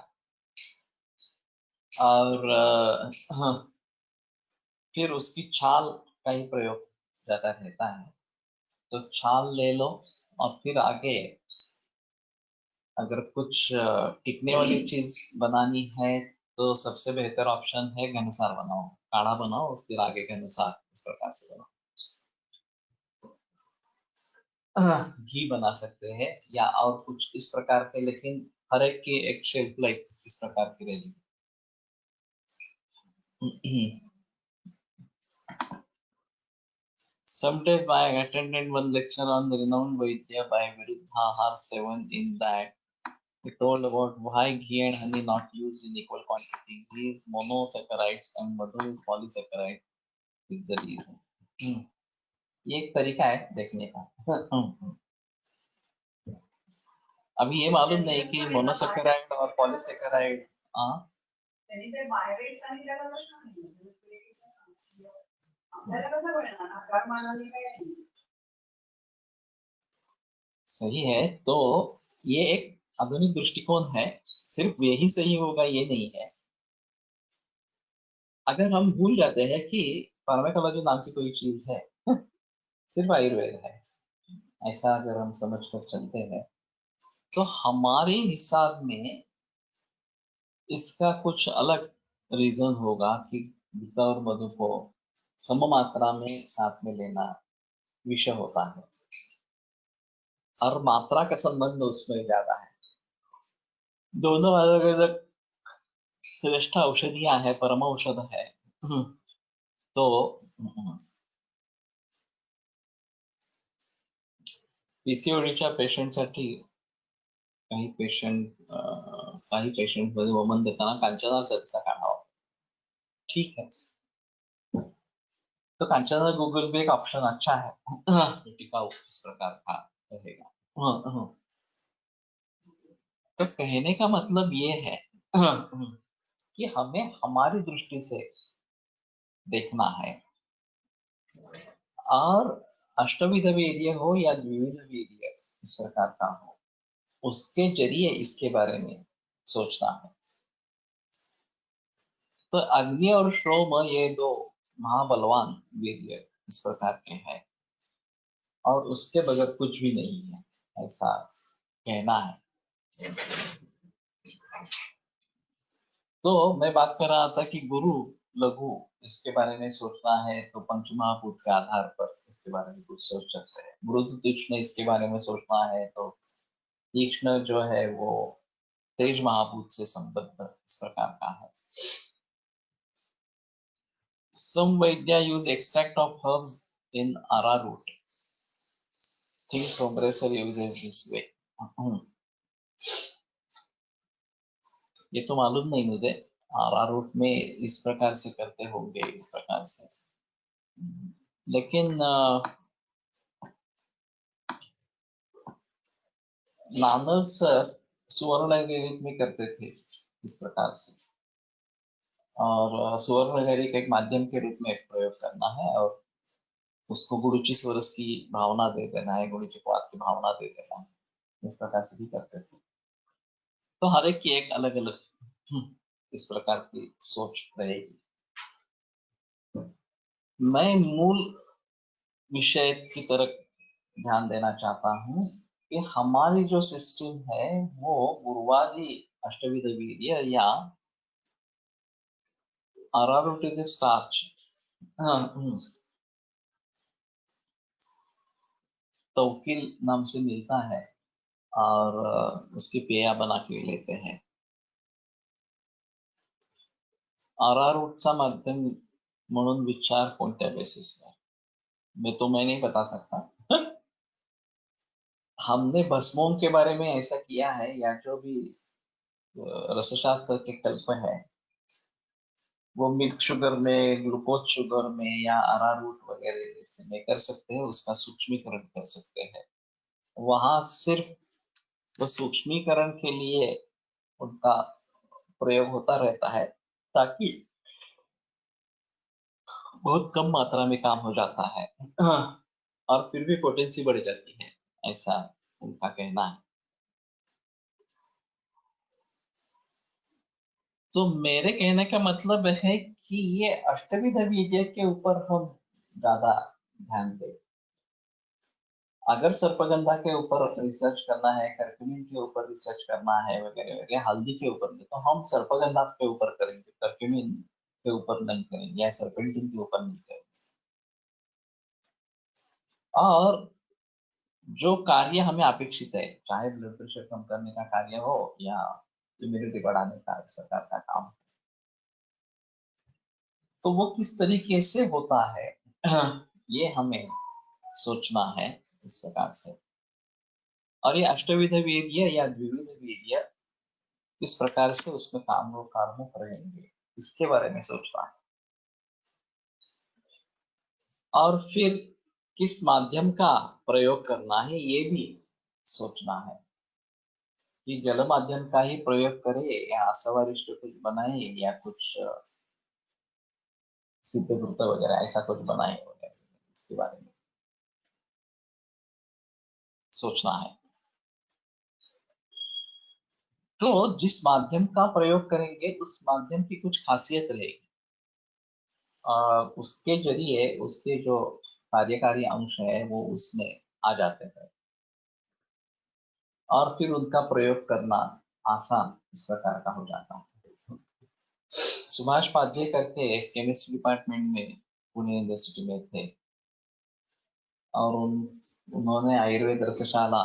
और हाँ, फिर उसकी छाल का ही प्रयोग ज्यादा रहता है। तो छाल ले लो, और फिर आगे अगर कुछ टिकने वाली चीज बनानी है तो सबसे बेहतर ऑप्शन है घनसार बनाओ, काढ़ा बनाओ, फिर आगे घनसार इस प्रकार से बनाओ। घी बना सकते हैं या और कुछ इस प्रकार के, लेकिन हर एक की एक शेल्फ लाइफ इस प्रकार की रहेगी। Some days I attended one lecture on the renowned Vaidya by Viruddha Sevan. In that, he told about why ghee and honey not used in equal quantity. Ghee is monosaccharides and madhu is polysaccharide is the reason. ये एक तरीका है देखने का। अभी ये मालूम नहीं कि मोनोसेक्राइड और पॉलीसेक्राइड, हाँ, सही है। तो ये एक आधुनिक दृष्टिकोण है, सिर्फ यही सही होगा ये नहीं है। अगर हम भूल जाते हैं कि फार्माकोलॉजी नाम की कोई चीज है, सिर्फ आयुर्वेद है, ऐसा अगर हम समझ कर चलते हैं, तो हमारे हिसाब में इसका कुछ अलग रीजन होगा कि गीता और मधु को सम मात्रा में साथ में लेना विषय होता है, और मात्रा का संबंध उसमें ज्यादा है। दोनों अलग अलग श्रेष्ठ औषधियां है, परम औषध है। तो पीसीओडीच्या पेशंटसाठी काही पेशंट मध्ये वमन देताना कांचनाचा रसा काढावा, ठीक है। तो कांचना गूगल पे एक ऑप्शन अच्छा है, टिकाऊ इस प्रकार का रहेगा। हाँ, हाँ। तो कहने का मतलब ये है कि हमें हमारी दृष्टि से देखना है, और अष्टविध वीर्य हो या द्विविध वीर्य, इस प्रकार का हो, उसके जरिए इसके बारे में सोचना है। तो अग्नि और श्रोम ये दो महाबलवान वीर्य इस प्रकार के हैं, और उसके बगैर कुछ भी नहीं है, ऐसा कहना है। तो मैं बात कर रहा था कि गुरु लघु इसके बारे में सोचना है तो पंचमहाभूत के आधार पर इसके बारे में कुछ सोच सकते हैं। मृदु तीक्ष्ण इसके बारे में सोचना है तो तीक्ष्ण जो है वो तेज महाभूत से संबद्ध इस प्रकार का है। Some Vaidya use extract of herbs in arrowroot. Think compressor uses this way. ये तो मालूम नहीं मुझे, arrowroot में इस प्रकार से करते होंगे, इस प्रकार से। लेकिन नानव सर सुवर्ण लहरी में करते थे इस प्रकार से, और सुवर्ण लहरी का एक माध्यम के रूप में प्रयोग करना है और उसको गुरुचि स्वरस की भावना दे देना है, गुरुचि पाद की भावना दे देना है, इस प्रकार से भी करते थे। तो हर एक की एक अलग अलग इस प्रकार की सोच रहेगी। मैं मूल विषय की तरफ ध्यान देना चाहता हूँ कि हमारी जो सिस्टम है वो गुरुवादी अष्टविध वीर्य या अरारोट इज स्टार्च तवकील नाम से मिलता है और उसकी पेया बना के लेते हैं। अरारोटचा माध्यम म्हणून विचार कोणत्या बेसिसवर, मैं नहीं बता सकता। हमने भस्मों के बारे में ऐसा किया है, या जो भी रसशास्त्र के कल्प है वो मिल्क शुगर में, ग्लूकोज शुगर में या अरारूट वगैरह जैसे में कर सकते हैं, उसका सूक्ष्मीकरण कर सकते हैं। वहां सिर्फ वो सूक्ष्मीकरण के लिए उनका प्रयोग होता रहता है ताकि बहुत कम मात्रा में काम हो जाता है और फिर भी पोटेंसी बढ़ जाती है, ऐसा उनका कहना है। तो मेरे कहने का मतलब है कि ये अष्टविध विजय के ऊपर हम ज्यादा ध्यान दें। अगर सर्पगंधा के ऊपर रिसर्च करना है, कर्क्यूमिन के ऊपर रिसर्च करना है वगैरह वगैरह, हल्दी के ऊपर नहीं, तो हम सर्पगंधा के ऊपर करेंगे, कर्क्यूमिन के ऊपर नहीं करेंगे या सर्पेंटिन के ऊपर नहीं करेंगे। और जो कार्य हमें अपेक्षित है, चाहे ब्लड प्रेशर कम करने का कार्य हो या इम्यूनिटी बढ़ाने का इस प्रकार का काम, तो वो किस तरीके से होता है ये हमें सोचना है इस प्रकार से। और ये अष्टविध वीर्य या द्विविध वीर्य किस प्रकार से उसमें कार्य करेंगे, इसके बारे में सोचना है। और फिर किस माध्यम का प्रयोग करना है ये भी सोचना है, कि जल माध्यम का ही प्रयोग करे या असवारिष्ट कुछ बनाए या कुछ सिद्धवृत्त वगैरह ऐसा कुछ बनाए वगैरह, इसके बारे में सोचना है। तो जिस माध्यम का प्रयोग करेंगे उस माध्यम की कुछ खासियत रहेगी, उसके जरिए उसके जो कार्यकारी अंश है वो उसमें आ जाते हैं और फिर उनका प्रयोग करना आसान इस प्रकार का हो जाता है। सुभाष पाध्ये करके केमिस्ट्री डिपार्टमेंट में पुणे यूनिवर्सिटी में थे और उन्होंने आयुर्वेद रसशाला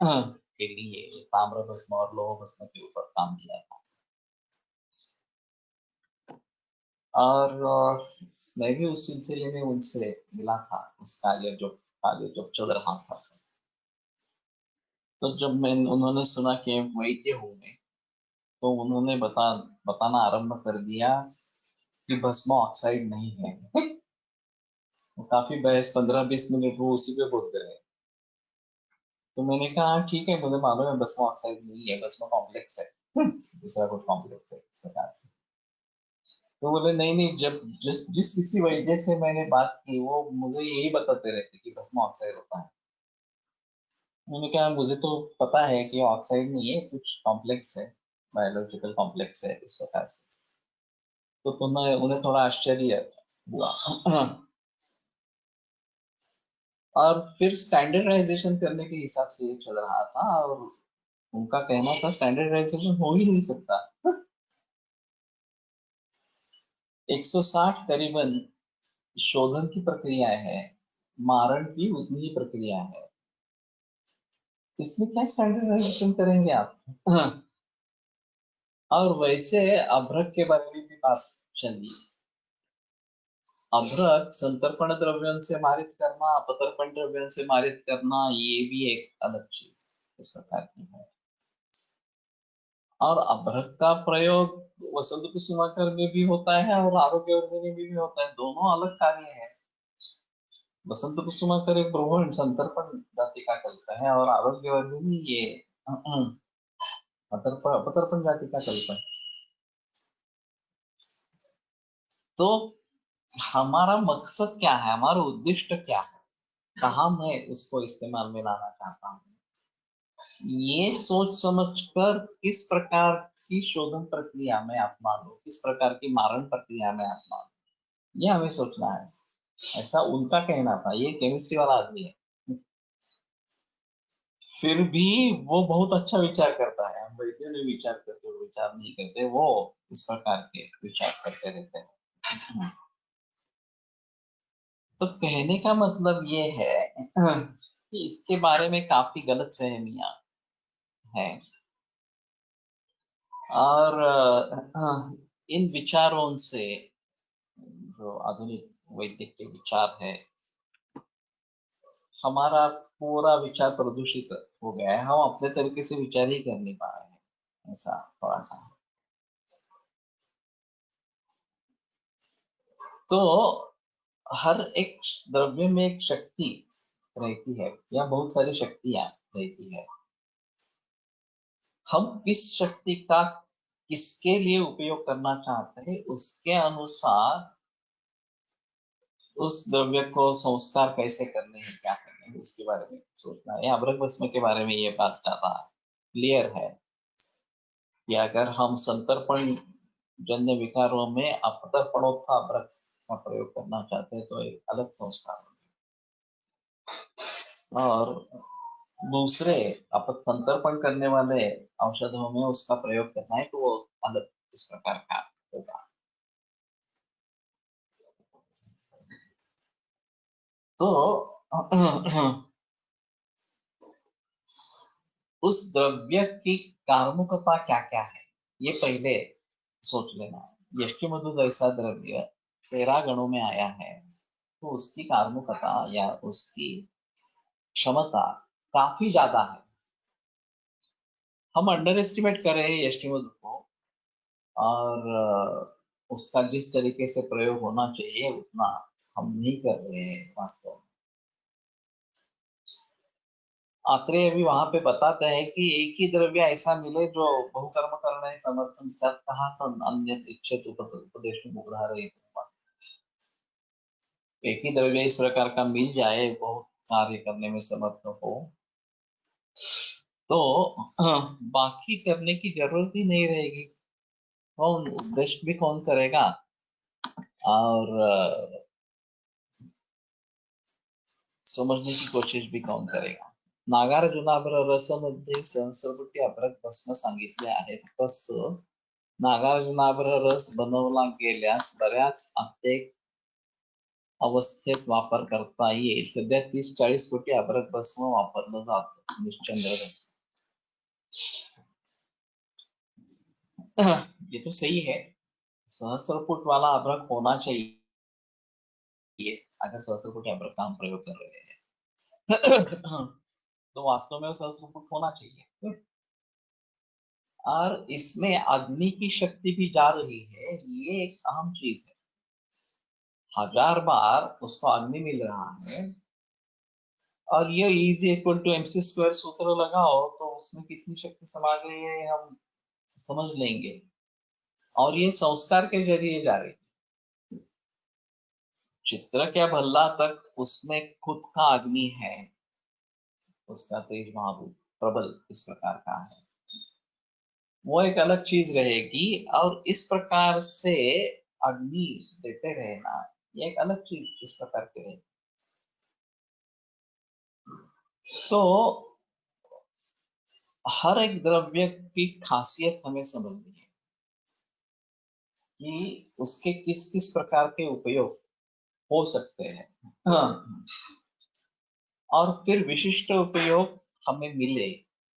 के लिए ताम्र भस्म और लोह भस्म के ऊपर काम किया था। और मैं भी उस सिलसिले में उनसे मिला था, उस कार्य जो चल रहा था। तो जब मैं उन्होंने सुना कि वैद्य हूँ मैं, तो उन्होंने बताना आरंभ कर दिया कि भस्म ऑक्साइड नहीं है। तो काफी बहस 15-20 मिनट वो उसी पे बोलते रहे। तो मैंने कहा ठीक है, मुझे मालूम है भस्म ऑक्साइड नहीं है, भस्म कॉम्प्लेक्स है, दूसरा कुछ कॉम्प्लेक्स है इस प्रकार से। तो बोले नहीं नहीं, जब जिस किसी वैद्य से मैंने बात की वो मुझे यही बताते रहते कि भस्म ऑक्साइड होता है। मैंने कहा मुझे तो पता है कि ऑक्साइड नहीं है, कुछ कॉम्प्लेक्स है, बायोलॉजिकल कॉम्प्लेक्स है इस प्रकार से। तो तुम्हें उन्हें थोड़ा आश्चर्य हुआ। और फिर स्टैंडर्डाइजेशन करने के हिसाब से ये चल रहा था, और उनका कहना था स्टैंडर्डाइजेशन हो ही नहीं सकता। 160 करीबन शोधन की प्रक्रिया है, मारण की उतनी ही प्रक्रिया है, इसमें क्या स्टैंडर्डाइजेशन करेंगे आप? हाँ। और वैसे अभ्रक के बारे में भी बात चली। अभ्रक संतर्पण द्रव्यों से मारित करना, अपतर्पण द्रव्यों से मारित करना, ये भी एक अलग चीज इस प्रकार की है। और अभ्रक का प्रयोग वसंत कुसुमाकर में भी होता है और आरोग्यवर्धिनी में भी होता है, दोनों अलग कार्य है। वसंत कुसुमाकर एक ब्रह्मण संतर्पण जाति का कल्प है, और आरोग्यवर्धिनी ये अपतर्पण जाति का कल्प है। तो हमारा मकसद क्या है, हमारा उद्देश्य क्या है, कहाँ मैं उसको इस्तेमाल में लाना चाहता हूँ, ये सोच समझ कर किस प्रकार की शोधन प्रक्रिया में अपना लूं, किस प्रकार की मारण प्रक्रिया में अपना लूं, ये हमें सोचना है। ऐसा उनका कहना था, ये केमिस्ट्री वाला आदमी है, फिर भी वो बहुत अच्छा विचार करता है। हम वैद्य ने विचार करते हुए विचार नहीं करते, वो इस प्रकार के विचार करते रहते हैं। तो कहने का मतलब ये है कि इसके बारे में काफी गलत सहमियां हैं, और इन विचारों से जो आधुनिक वैदिक के विचार है, हमारा पूरा विचार प्रदूषित हो गया है, हम अपने तरीके से विचार ही कर नहीं पा रहे हैं, ऐसा थोड़ा सा। तो हर एक द्रव्य में एक शक्ति रहती है, या बहुत सारी शक्तियां रहती है, हम किस शक्ति का किसके लिए उपयोग करना चाहते हैं उसके अनुसार उस द्रव्य को संस्कार कैसे करने हैं, क्या करने हैं, उसके बारे में सोचना है। अभ्रक भस्म के बारे में ये बात ज्यादा क्लियर है कि अगर हम संतर्पण जन्य विकारों में अपतर्पणोत्था अभ्रक का प्रयोग करना चाहते हैं तो एक अलग संस्कार होगा, और दूसरे संतर्पण करने वाले औषधों में उसका प्रयोग करना है तो वो अलग इस प्रकार का होगा। तो उस द्रव्य की कार्मुकता क्या क्या है, ये पहले सोच लेना है। यष्टि मधु जैसा द्रव्य 13 गणों में आया है, तो उसकी कार्मुकता या उसकी क्षमता काफी ज्यादा है। हम अंडर एस्टिमेट कर रहे हैं यष्टि मधु को, और उसका जिस तरीके से प्रयोग होना चाहिए उतना हम नहीं कर रहे हैं वास्तव में। आत्रेय भी वहां पे बताते हैं कि एक ही द्रव्य ऐसा मिले जो बहुकर्म करने समर्थन सत कहा सन अन्य इच्छित उपदेश में उदाहरण, एक ही द्रव्य इस प्रकार का मिल जाए बहुत कार्य करने में समर्थ हो, तो बाकी करने की जरूरत ही नहीं रहेगी। कौन उद्देश्य भी कौन करेगा, और समझने की कोशिश भी कौन करेगा। नागार्जुनाभ्र रसमध्ये सहस्रकोटी अभ्रक भस्म सांगितले आहेत, तसं नागार्जुनाभ्र रस बनवला गेल्यास बऱ्याच अत्येक अवस्थेत वापर करता येईल। सध्या 30-40 कोटी अभ्रक भस्म वापरलं जातं, निश्चंद्र भस्म। ये तो सही है, सहस्रपुट वाला अभ्रक होना चाहिए अगर सहस्रपुट अभ्रक का हम प्रयोग कर रहे हैं। तो वास्तव में वो सहस्रपुट होना चाहिए, और इसमें अग्नि की शक्ति भी जा रही है, ये एक अहम चीज है। 1000 बार उसको अग्नि मिल रहा है, और ये is equal to MC square सूत्र लगाओ तो उसमें कितनी शक्ति समा गई है हम समझ लेंगे। और ये संस्कार के जरिए जा रही है। चित्र क्या भल्ला तक उसमें खुद का अग्नि है, उसका तेज महाभूत प्रबल इस प्रकार का है, वो एक अलग चीज रहेगी। और इस प्रकार से अग्नि देते रहना, ये एक अलग चीज इस प्रकार की रहेगी। तो हर एक द्रव्य की खासियत हमें समझनी है कि उसके किस किस प्रकार के उपयोग हो सकते हैं। हाँ। और फिर विशिष्ट उपयोग हमें मिले,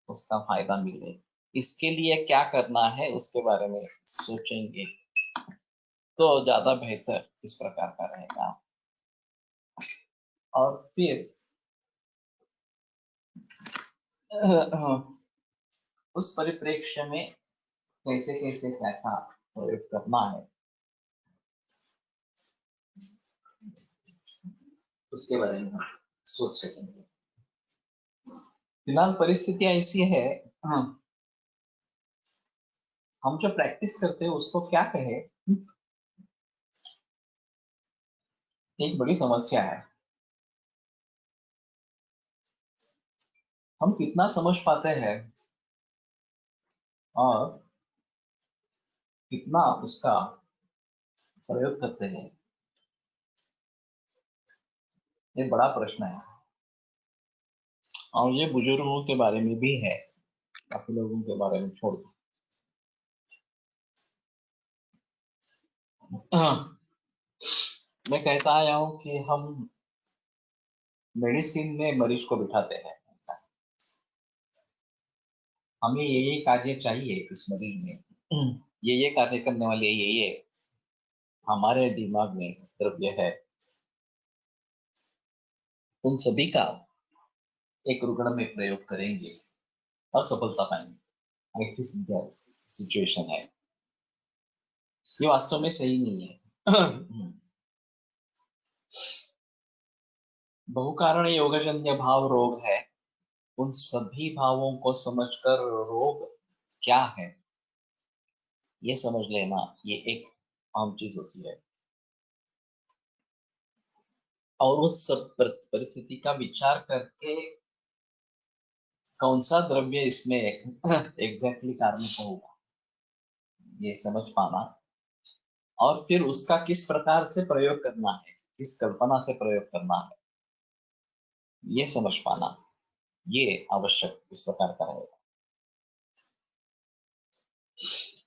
उसका फायदा मिले, इसके लिए क्या करना है उसके बारे में सोचेंगे तो ज्यादा बेहतर इस प्रकार का रहेगा। और फिर उस परिप्रेक्ष्य में कैसे कैसे क्या क्या प्रयोग करना है उसके बारे में हम सोच सकेंगे। फिलहाल परिस्थिति ऐसी है, हाँ, हम जो प्रैक्टिस करते हैं उसको क्या कहे, एक बड़ी समस्या है। हम कितना समझ पाते हैं और कितना उसका प्रयोग करते हैं, ये बड़ा प्रश्न है। और ये बुजुर्गों के बारे में भी है, काफी लोगों के बारे में छोड़ दो। हाँ, मैं कहता आया हूँ कि हम मेडिसिन में मरीज को बिठाते हैं, हमें ये कार्य चाहिए इस मरीज में, ये कार्य करने वाले ये हमारे दिमाग में द्रव्य है, उन सभी का एक रुग्ण में प्रयोग करेंगे और सफलता पाएंगे। ऐसी सिचुएशन है, ये वास्तव में सही नहीं है। बहुकारण योगजन्य भाव रोग है, उन सभी भावों को समझकर रोग क्या है ये समझ लेना, ये एक आम चीज होती है। और उस सब परिस्थिति का विचार करके कौन सा द्रव्य इसमें एग्जैक्टली कार्य होगा ये समझ पाना, और फिर उसका किस प्रकार से प्रयोग करना है, किस कल्पना से प्रयोग करना है ये समझ पाना, ये आवश्यक इस प्रकार का रहेगा।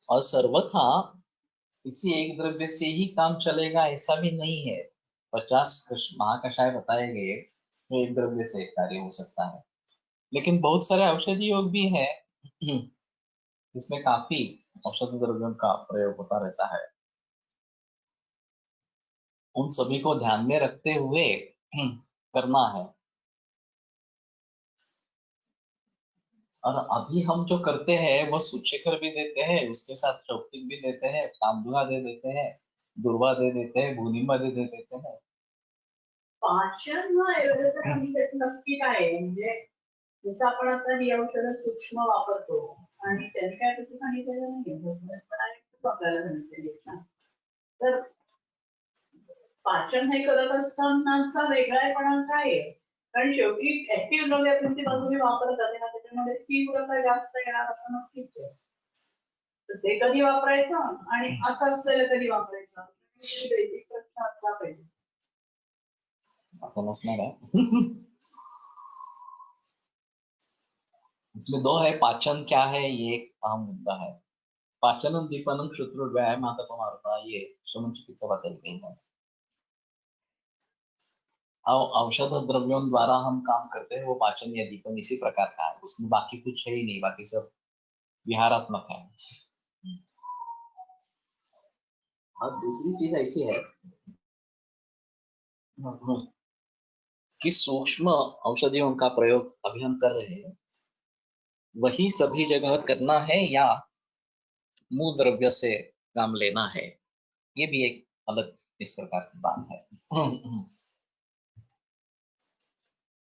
और सर्वथा किसी एक द्रव्य से ही काम चलेगा ऐसा भी नहीं है। 50 महाकषाय बताए गए तो एक द्रव्य से कार्य हो सकता है, लेकिन बहुत सारे औषधि योग भी है इसमें काफी औषधि द्रव्यों का प्रयोग होता रहता है। उन सभी को ध्यान में रखते हुए करना है। और अभी हम जो करते हैं वो सूचेकर भी देते हैं, उसके साथ चौक्तिक भी देते हैं, तांबुआ दे देते हैं, दुर्वा दे देते हैं, भूनिमा दे देते हैं। पाचन आयुर्वेदात नक्की काय आहे म्हणजे जसं आपण आता ही औषधं सूक्ष्म वापरतो आणि त्यांनी काय तसं सांगितलेलं नाहीये, पण आणि खूप आपल्याला सांगितलेली आहेत ना. तर पाचन हे करत असतानाचा वेगळेपणा काय आहे? कारण शेवटी ऍक्टिव्ह द्रव्यातून ती बाजूने वापरतात ना, त्याच्यामध्ये तीव्रता जास्त येणार असं नक्कीच आहे. तर ते कधी वापरायचं आणि असं असलेलं कधी वापरायचं, बेसिक प्रश्न असला पाहिजे. समझना है। इसमें दो है, पाचन क्या है ये एक अहम मुद्दा है। पाचनम दीपनम शत्रु व्यायाम आता ये श्रमण चिकित्सा बताई गई है। औषध द्रव्यों द्वारा हम काम करते हैं, वो पाचन या दीपन इसी प्रकार का है, उसमें बाकी कुछ है ही नहीं, बाकी सब विहारात्मक है। और दूसरी चीज ऐसी है कि सूक्ष्म औषधियों का प्रयोग अभी हम कर रहे हैं, वही सभी जगह करना है या मूल द्रव्य से काम लेना है, ये भी एक अलग इस प्रकार की बात है।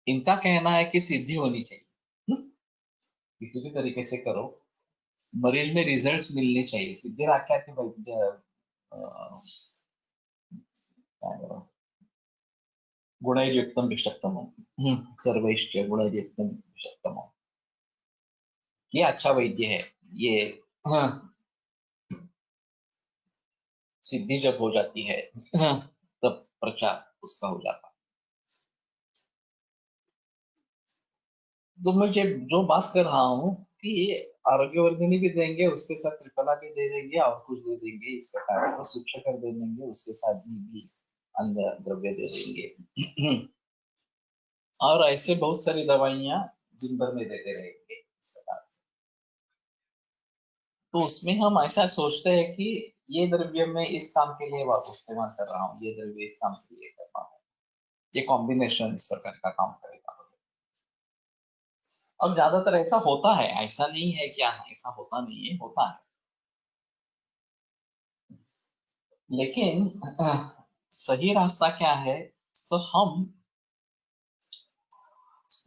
इनका कहना है कि सिद्धि होनी चाहिए, किसी भी तरीके से करो, मरीज में रिजल्ट्स मिलने चाहिए। सिद्धि राख्या की क्या, गुणैर्युक्तं विषक्तमम् सर्वैश्च गुणैर्युक्तं विषक्तमम्। ये अच्छा वैद्य है, ये सिद्धि जब हो जाती है तब प्रचार उसका हो जाता है। तो मैं जो बात कर रहा हूँ कि ये आरोग्यवर्धिनी भी देंगे, उसके साथ त्रिफला भी दे देंगे और कुछ दे देंगे, इस प्रकार का सूक्ष्मकर दे देंगे, उसके साथ भी अन्य द्रव्य दे देंगे और ऐसे बहुत सारी दवाइयां दिन भर में देते रहेंगे इस प्रकार। तो उसमें हम ऐसा सोचते हैं कि ये द्रव्य मैं इस काम के लिए इस्तेमाल कर रहा हूँ, ये द्रव्य इस काम के लिए कर रहा हूँ, ये कॉम्बिनेशन इस प्रकार का काम करेगा। और ज्यादातर ऐसा होता है, ऐसा नहीं है क्या, ऐसा होता नहीं है, होता है। लेकिन सही रास्ता क्या है, तो हम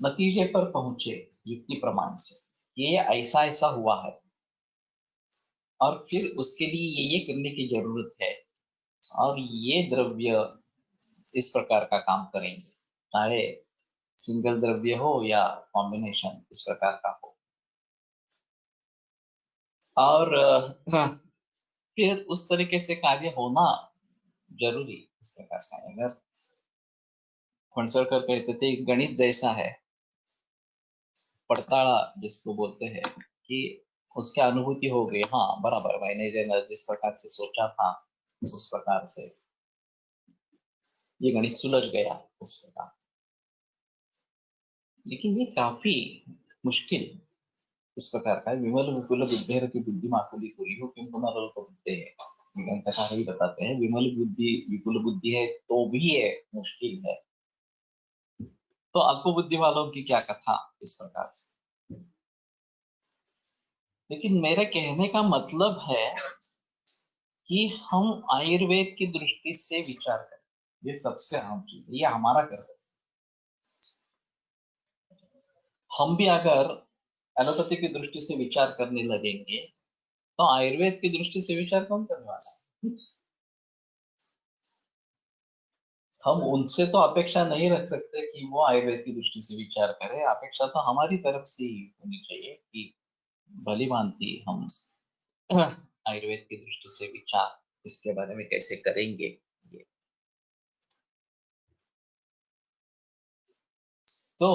नतीजे पर पहुंचे युक्ति प्रमाण से, ये ऐसा ऐसा हुआ है और फिर उसके लिए ये करने की जरूरत है और ये द्रव्य इस प्रकार का काम करेंगे, चाहे सिंगल द्रव्य हो या कॉम्बिनेशन इस प्रकार का हो। और फिर उस तरीके से कार्य होना जरूरी इस प्रकार का। अगर खंडसरकर कहते थे गणित जैसा है, पड़ताड़ा जिसको बोलते हैं, कि उसकी अनुभूति हो गई, हाँ बराबर मैंने जिस प्रकार से सोचा था उस प्रकार से ये गणित सुलझ गया उस प्रकार। लेकिन ये काफी मुश्किल इस प्रकार का। विमल विपुल बुद्धेर की बुद्धि माकुली पूरी हो किंतु नरल को बुद्धे है, ग्रंथकार ही बताते हैं विमल बुद्धि विपुल बुद्धि है तो भी ये मुश्किल है। तो अल्प बुद्धि वालों की क्या कथा इस प्रकार से। लेकिन मेरे कहने का मतलब है कि हम आयुर्वेद की दृष्टि से विचार करें, ये सबसे अहम चीज, ये हमारा कर्तव्य। हम भी अगर एलोपैथी की दृष्टि से विचार करने लगेंगे तो आयुर्वेद की दृष्टि से विचार कौन करने वाला है। हम उनसे तो अपेक्षा नहीं रख सकते कि वो आयुर्वेद की दृष्टि से विचार करें, अपेक्षा तो हमारी तरफ से ही होनी चाहिए कि भली भांति हम आयुर्वेद की दृष्टि से विचार इसके बारे में कैसे करेंगे। ये तो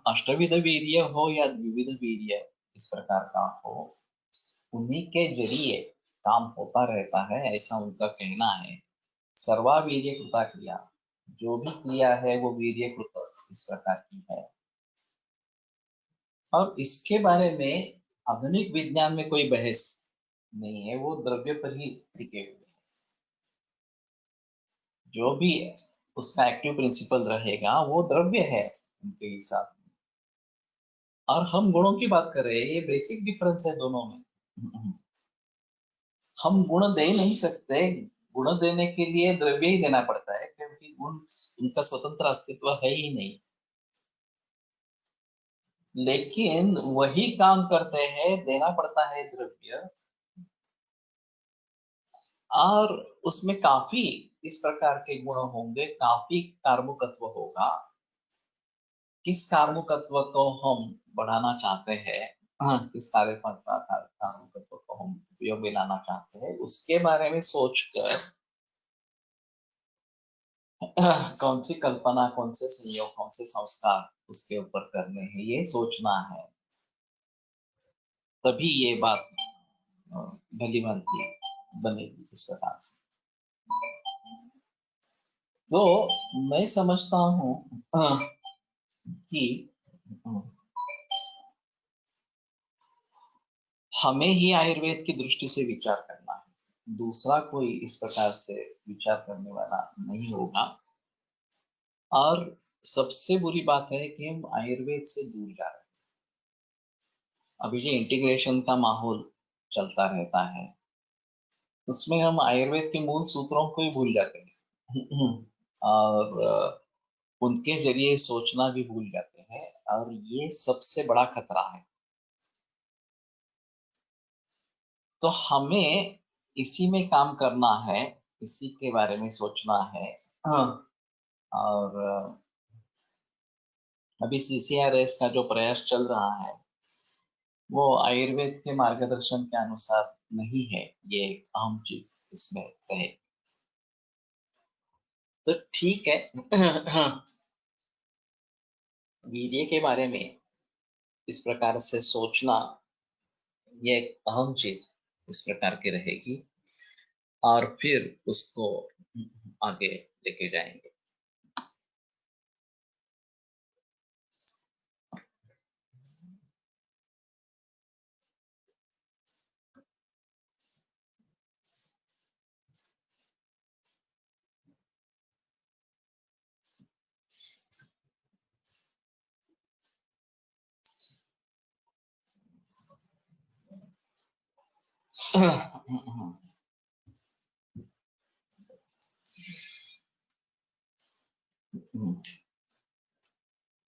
अष्टविध वीर्य हो या द्विविध वीर्य इस प्रकार का हो, उन्हीं के जरिए काम होता रहता है, ऐसा उनका कहना है। सर्वा वीर्य कृता क्रिया, जो भी क्रिया है वो वीर्य कृत इस प्रकार की है। और इसके बारे में आधुनिक विज्ञान में कोई बहस नहीं है, वो द्रव्य पर ही टिके हुए हैं। जो भी उसका एक्टिव प्रिंसिपल रहेगा वो द्रव्य है उनके हिसाब में। और हम गुणों की बात कर रहे हैं, ये बेसिक डिफरेंस है दोनों में। हम गुण दे नहीं सकते, गुण देने के लिए द्रव्य ही देना पड़ता है, क्योंकि गुण उनका स्वतंत्र अस्तित्व है ही नहीं। लेकिन वही काम करते हैं, देना पड़ता है द्रव्य, और उसमें काफी इस प्रकार के गुण होंगे, काफी कार्मुकत्व होगा। किस कार्मुकत्व को हम बढ़ाना चाहते हैं, किस कार्मुकत्व को हम उपयोग में लाना चाहते हैं, उसके बारे में सोचकर कौन सी कल्पना, कौन से संयोग, कौन से संस्कार उसके ऊपर करने हैं, ये सोचना है। तभी ये बात भली भांति बनेगी इस प्रकार से। तो मैं समझता हूँ कि हमें ही आयुर्वेद की दृष्टि से विचार करना है, दूसरा कोई इस प्रकार से विचार करने वाला नहीं होगा। और सबसे बुरी बात है कि हम आयुर्वेद से दूर जा रहे हैं। अभी जो इंटीग्रेशन का माहौल चलता रहता है उसमें हम आयुर्वेद के मूल सूत्रों को ही भूल जाते हैं और उनके जरिए सोचना भी भूल जाते हैं, और ये सबसे बड़ा खतरा है। तो हमें इसी में काम करना है, इसी के बारे में सोचना है। हाँ। और अभी CCRS का जो प्रयास चल रहा है वो आयुर्वेद के मार्गदर्शन के अनुसार नहीं है, ये एक अहम चीज इसमें रहे। तो ठीक है, वीर्य के बारे में इस प्रकार से सोचना, ये एक अहम चीज इस प्रकार की रहेगी, और फिर उसको आगे लेके जाएंगे।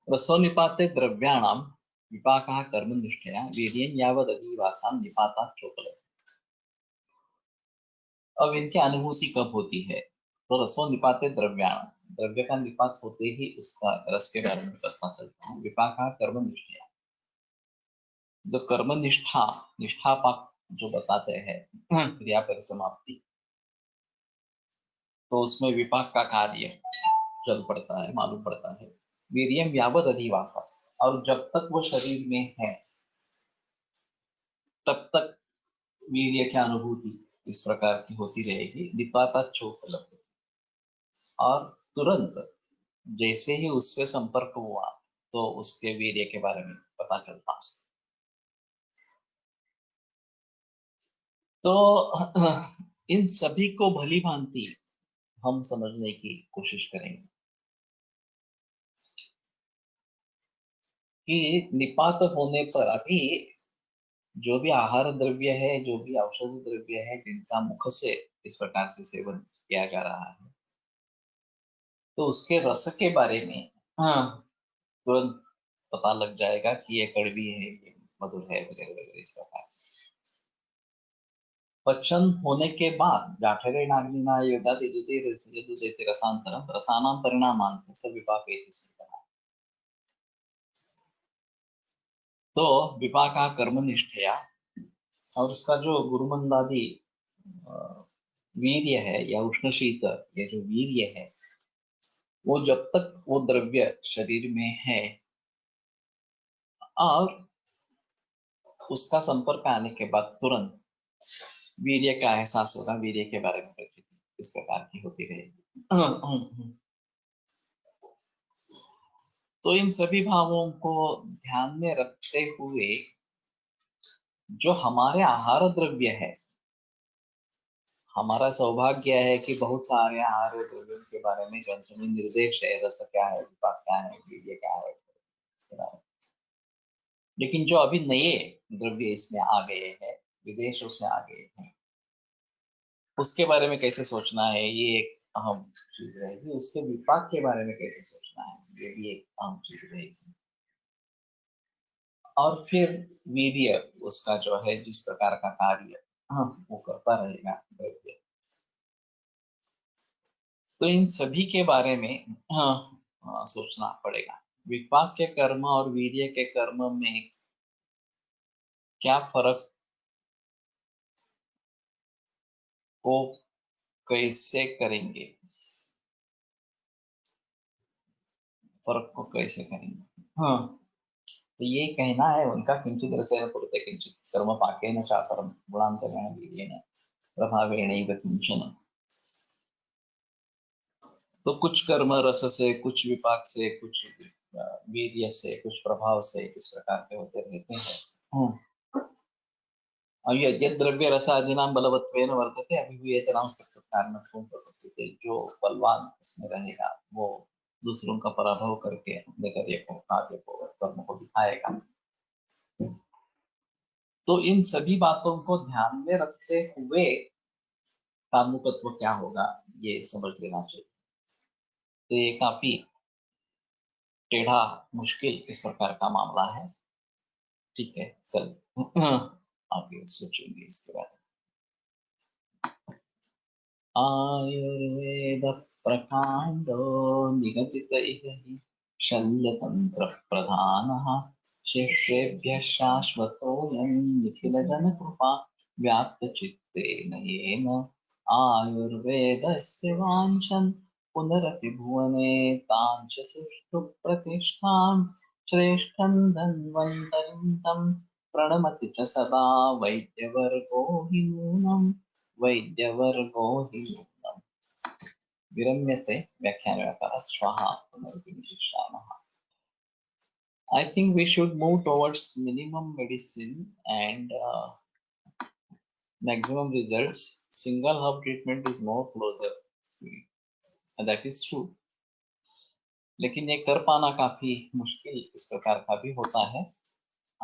रसोनिपाते द्रव्याणाम विपाकः कर्मनिष्ठया वीर्यं यावदधिवासान् निपातात् चोपलब्धि। अब इनकी अनुभूति कब होती है? तो रसो निपाते द्रव्याणाम, द्रव्य का निपात होते ही उसका रस के बारे में पता चलता है। विपाकः कर्मनिष्ठया, जो कर्मनिष्ठा, निष्ठापाक जो बताते हैं क्रिया परिसमाप्ति, तो उसमें विपाक का कार्य चल पड़ता है, मालूम पड़ता है। वीर्यम यावद अधिवासा, और जब तक वो शरीर में है तब तक वीर्य की अनुभूति इस प्रकार की होती रहेगी। निपाता चोपलब्ध, और तुरंत जैसे ही उससे संपर्क हुआ तो उसके वीर्य के बारे में पता चलता। तो इन सभी को भली भांति हम समझने की कोशिश करेंगे कि निपात होने पर अभी जो भी आहार द्रव्य है, जो भी औषधि द्रव्य है, जिनका मुख से इस प्रकार से सेवन किया जा रहा है, तो उसके रस के बारे में तुरंत पता लग जाएगा कि ये कड़वी है, ये मधुर है, वगैरह वगैरह इस प्रकार से। पचन होने के बाद जाठरे नाग्निना योगा देते रसांतरम रसानाम परिणामांत स विपाक तो विपाका कर्मनिष्ठया, और उसका जो गुरुमंदादि वीर्य है या उष्ण शीत, ये जो वीर्य है, वो जब तक वो द्रव्य शरीर में है और उसका संपर्क आने के बाद तुरंत वीर्य का एहसास होगा, वीर्य के बारे में प्रतीति इस प्रकार की होती रहेगी। तो इन सभी भावों को ध्यान में रखते हुए जो हमारे आहार द्रव्य है, हमारा सौभाग्य है कि बहुत सारे आहार द्रव्यों के बारे में ग्रंथों में निर्देश है, रस क्या है, विपाक क्या है, वीर्य क्या है, लेकिन जो अभी नए द्रव्य इसमें आ गए हैं, विदेशों से आ गए हैं, उसके बारे में कैसे सोचना है, ये एक अहम चीज रहेगी। उसके विपाक के बारे में कैसे सोचना है, ये भी एक अहम चीज रहेगी। और फिर वीर्य उसका जो है जिस प्रकार का कार्य वो करता रहेगा द्रव्य, तो इन सभी के बारे में सोचना पड़ेगा। विपाक के कर्म और वीर्य के कर्म में क्या फर्क को कैसे करेंगे, फर्क को कैसे करेंगे। तो ये कहना है उनका, किंचित रसेन पुरते किंचित कर्म पाकेन चापरम गुणांतरेण वीर्येण प्रभावेणैव किंचन। तो कुछ कर्म रस से, कुछ विपाक से, कुछ वीर्य से, कुछ प्रभाव से इस प्रकार के होते रहते हैं। और ये द्रव्य रसादीनाम बलवत्वेन वर्तते अभिभूयेतराम कारणत्वं प्रवर्तते, जो बलवान इसमें रहेगा वो दूसरों का पराभव करके अपने कार्य को, कार्य को, कर्म को दिखाएगा। तो इन सभी बातों को ध्यान में रखते हुए कामुकत्व क्या होगा ये समझ लेना चाहिए। तो ये काफी टेढ़ा, मुश्किल इस प्रकार का मामला है। ठीक है, कल आगे सोचेंगे इसके बारे में। आयुर्वेद प्रकांडो निगदित इह हि शल्यतंत्र प्रधानः शिष्येभ्यः शाश्वतोऽयं निखिलजनकृपा व्याप्तचित्तेन येन आयुर्वेदस्य वाञ्छन् पुनरपि भुवने तां च सुष्ठु प्रतिष्ठां श्रेष्ठं धन्वन्तरिं तं प्रणमति च सदा वैद्यवर्गो हि नूनम् वैद्यवर्गो हि नूनम्। विरम्यते व्याख्यानव्यापारः श्वः पुनर्विमिलिष्यामः। I think we should move towards minimum medicine and maximum results. Single herb treatment is more closer, and that is true. लेकिन ये कर पाना काफी मुश्किल इस प्रकार का भी होता है।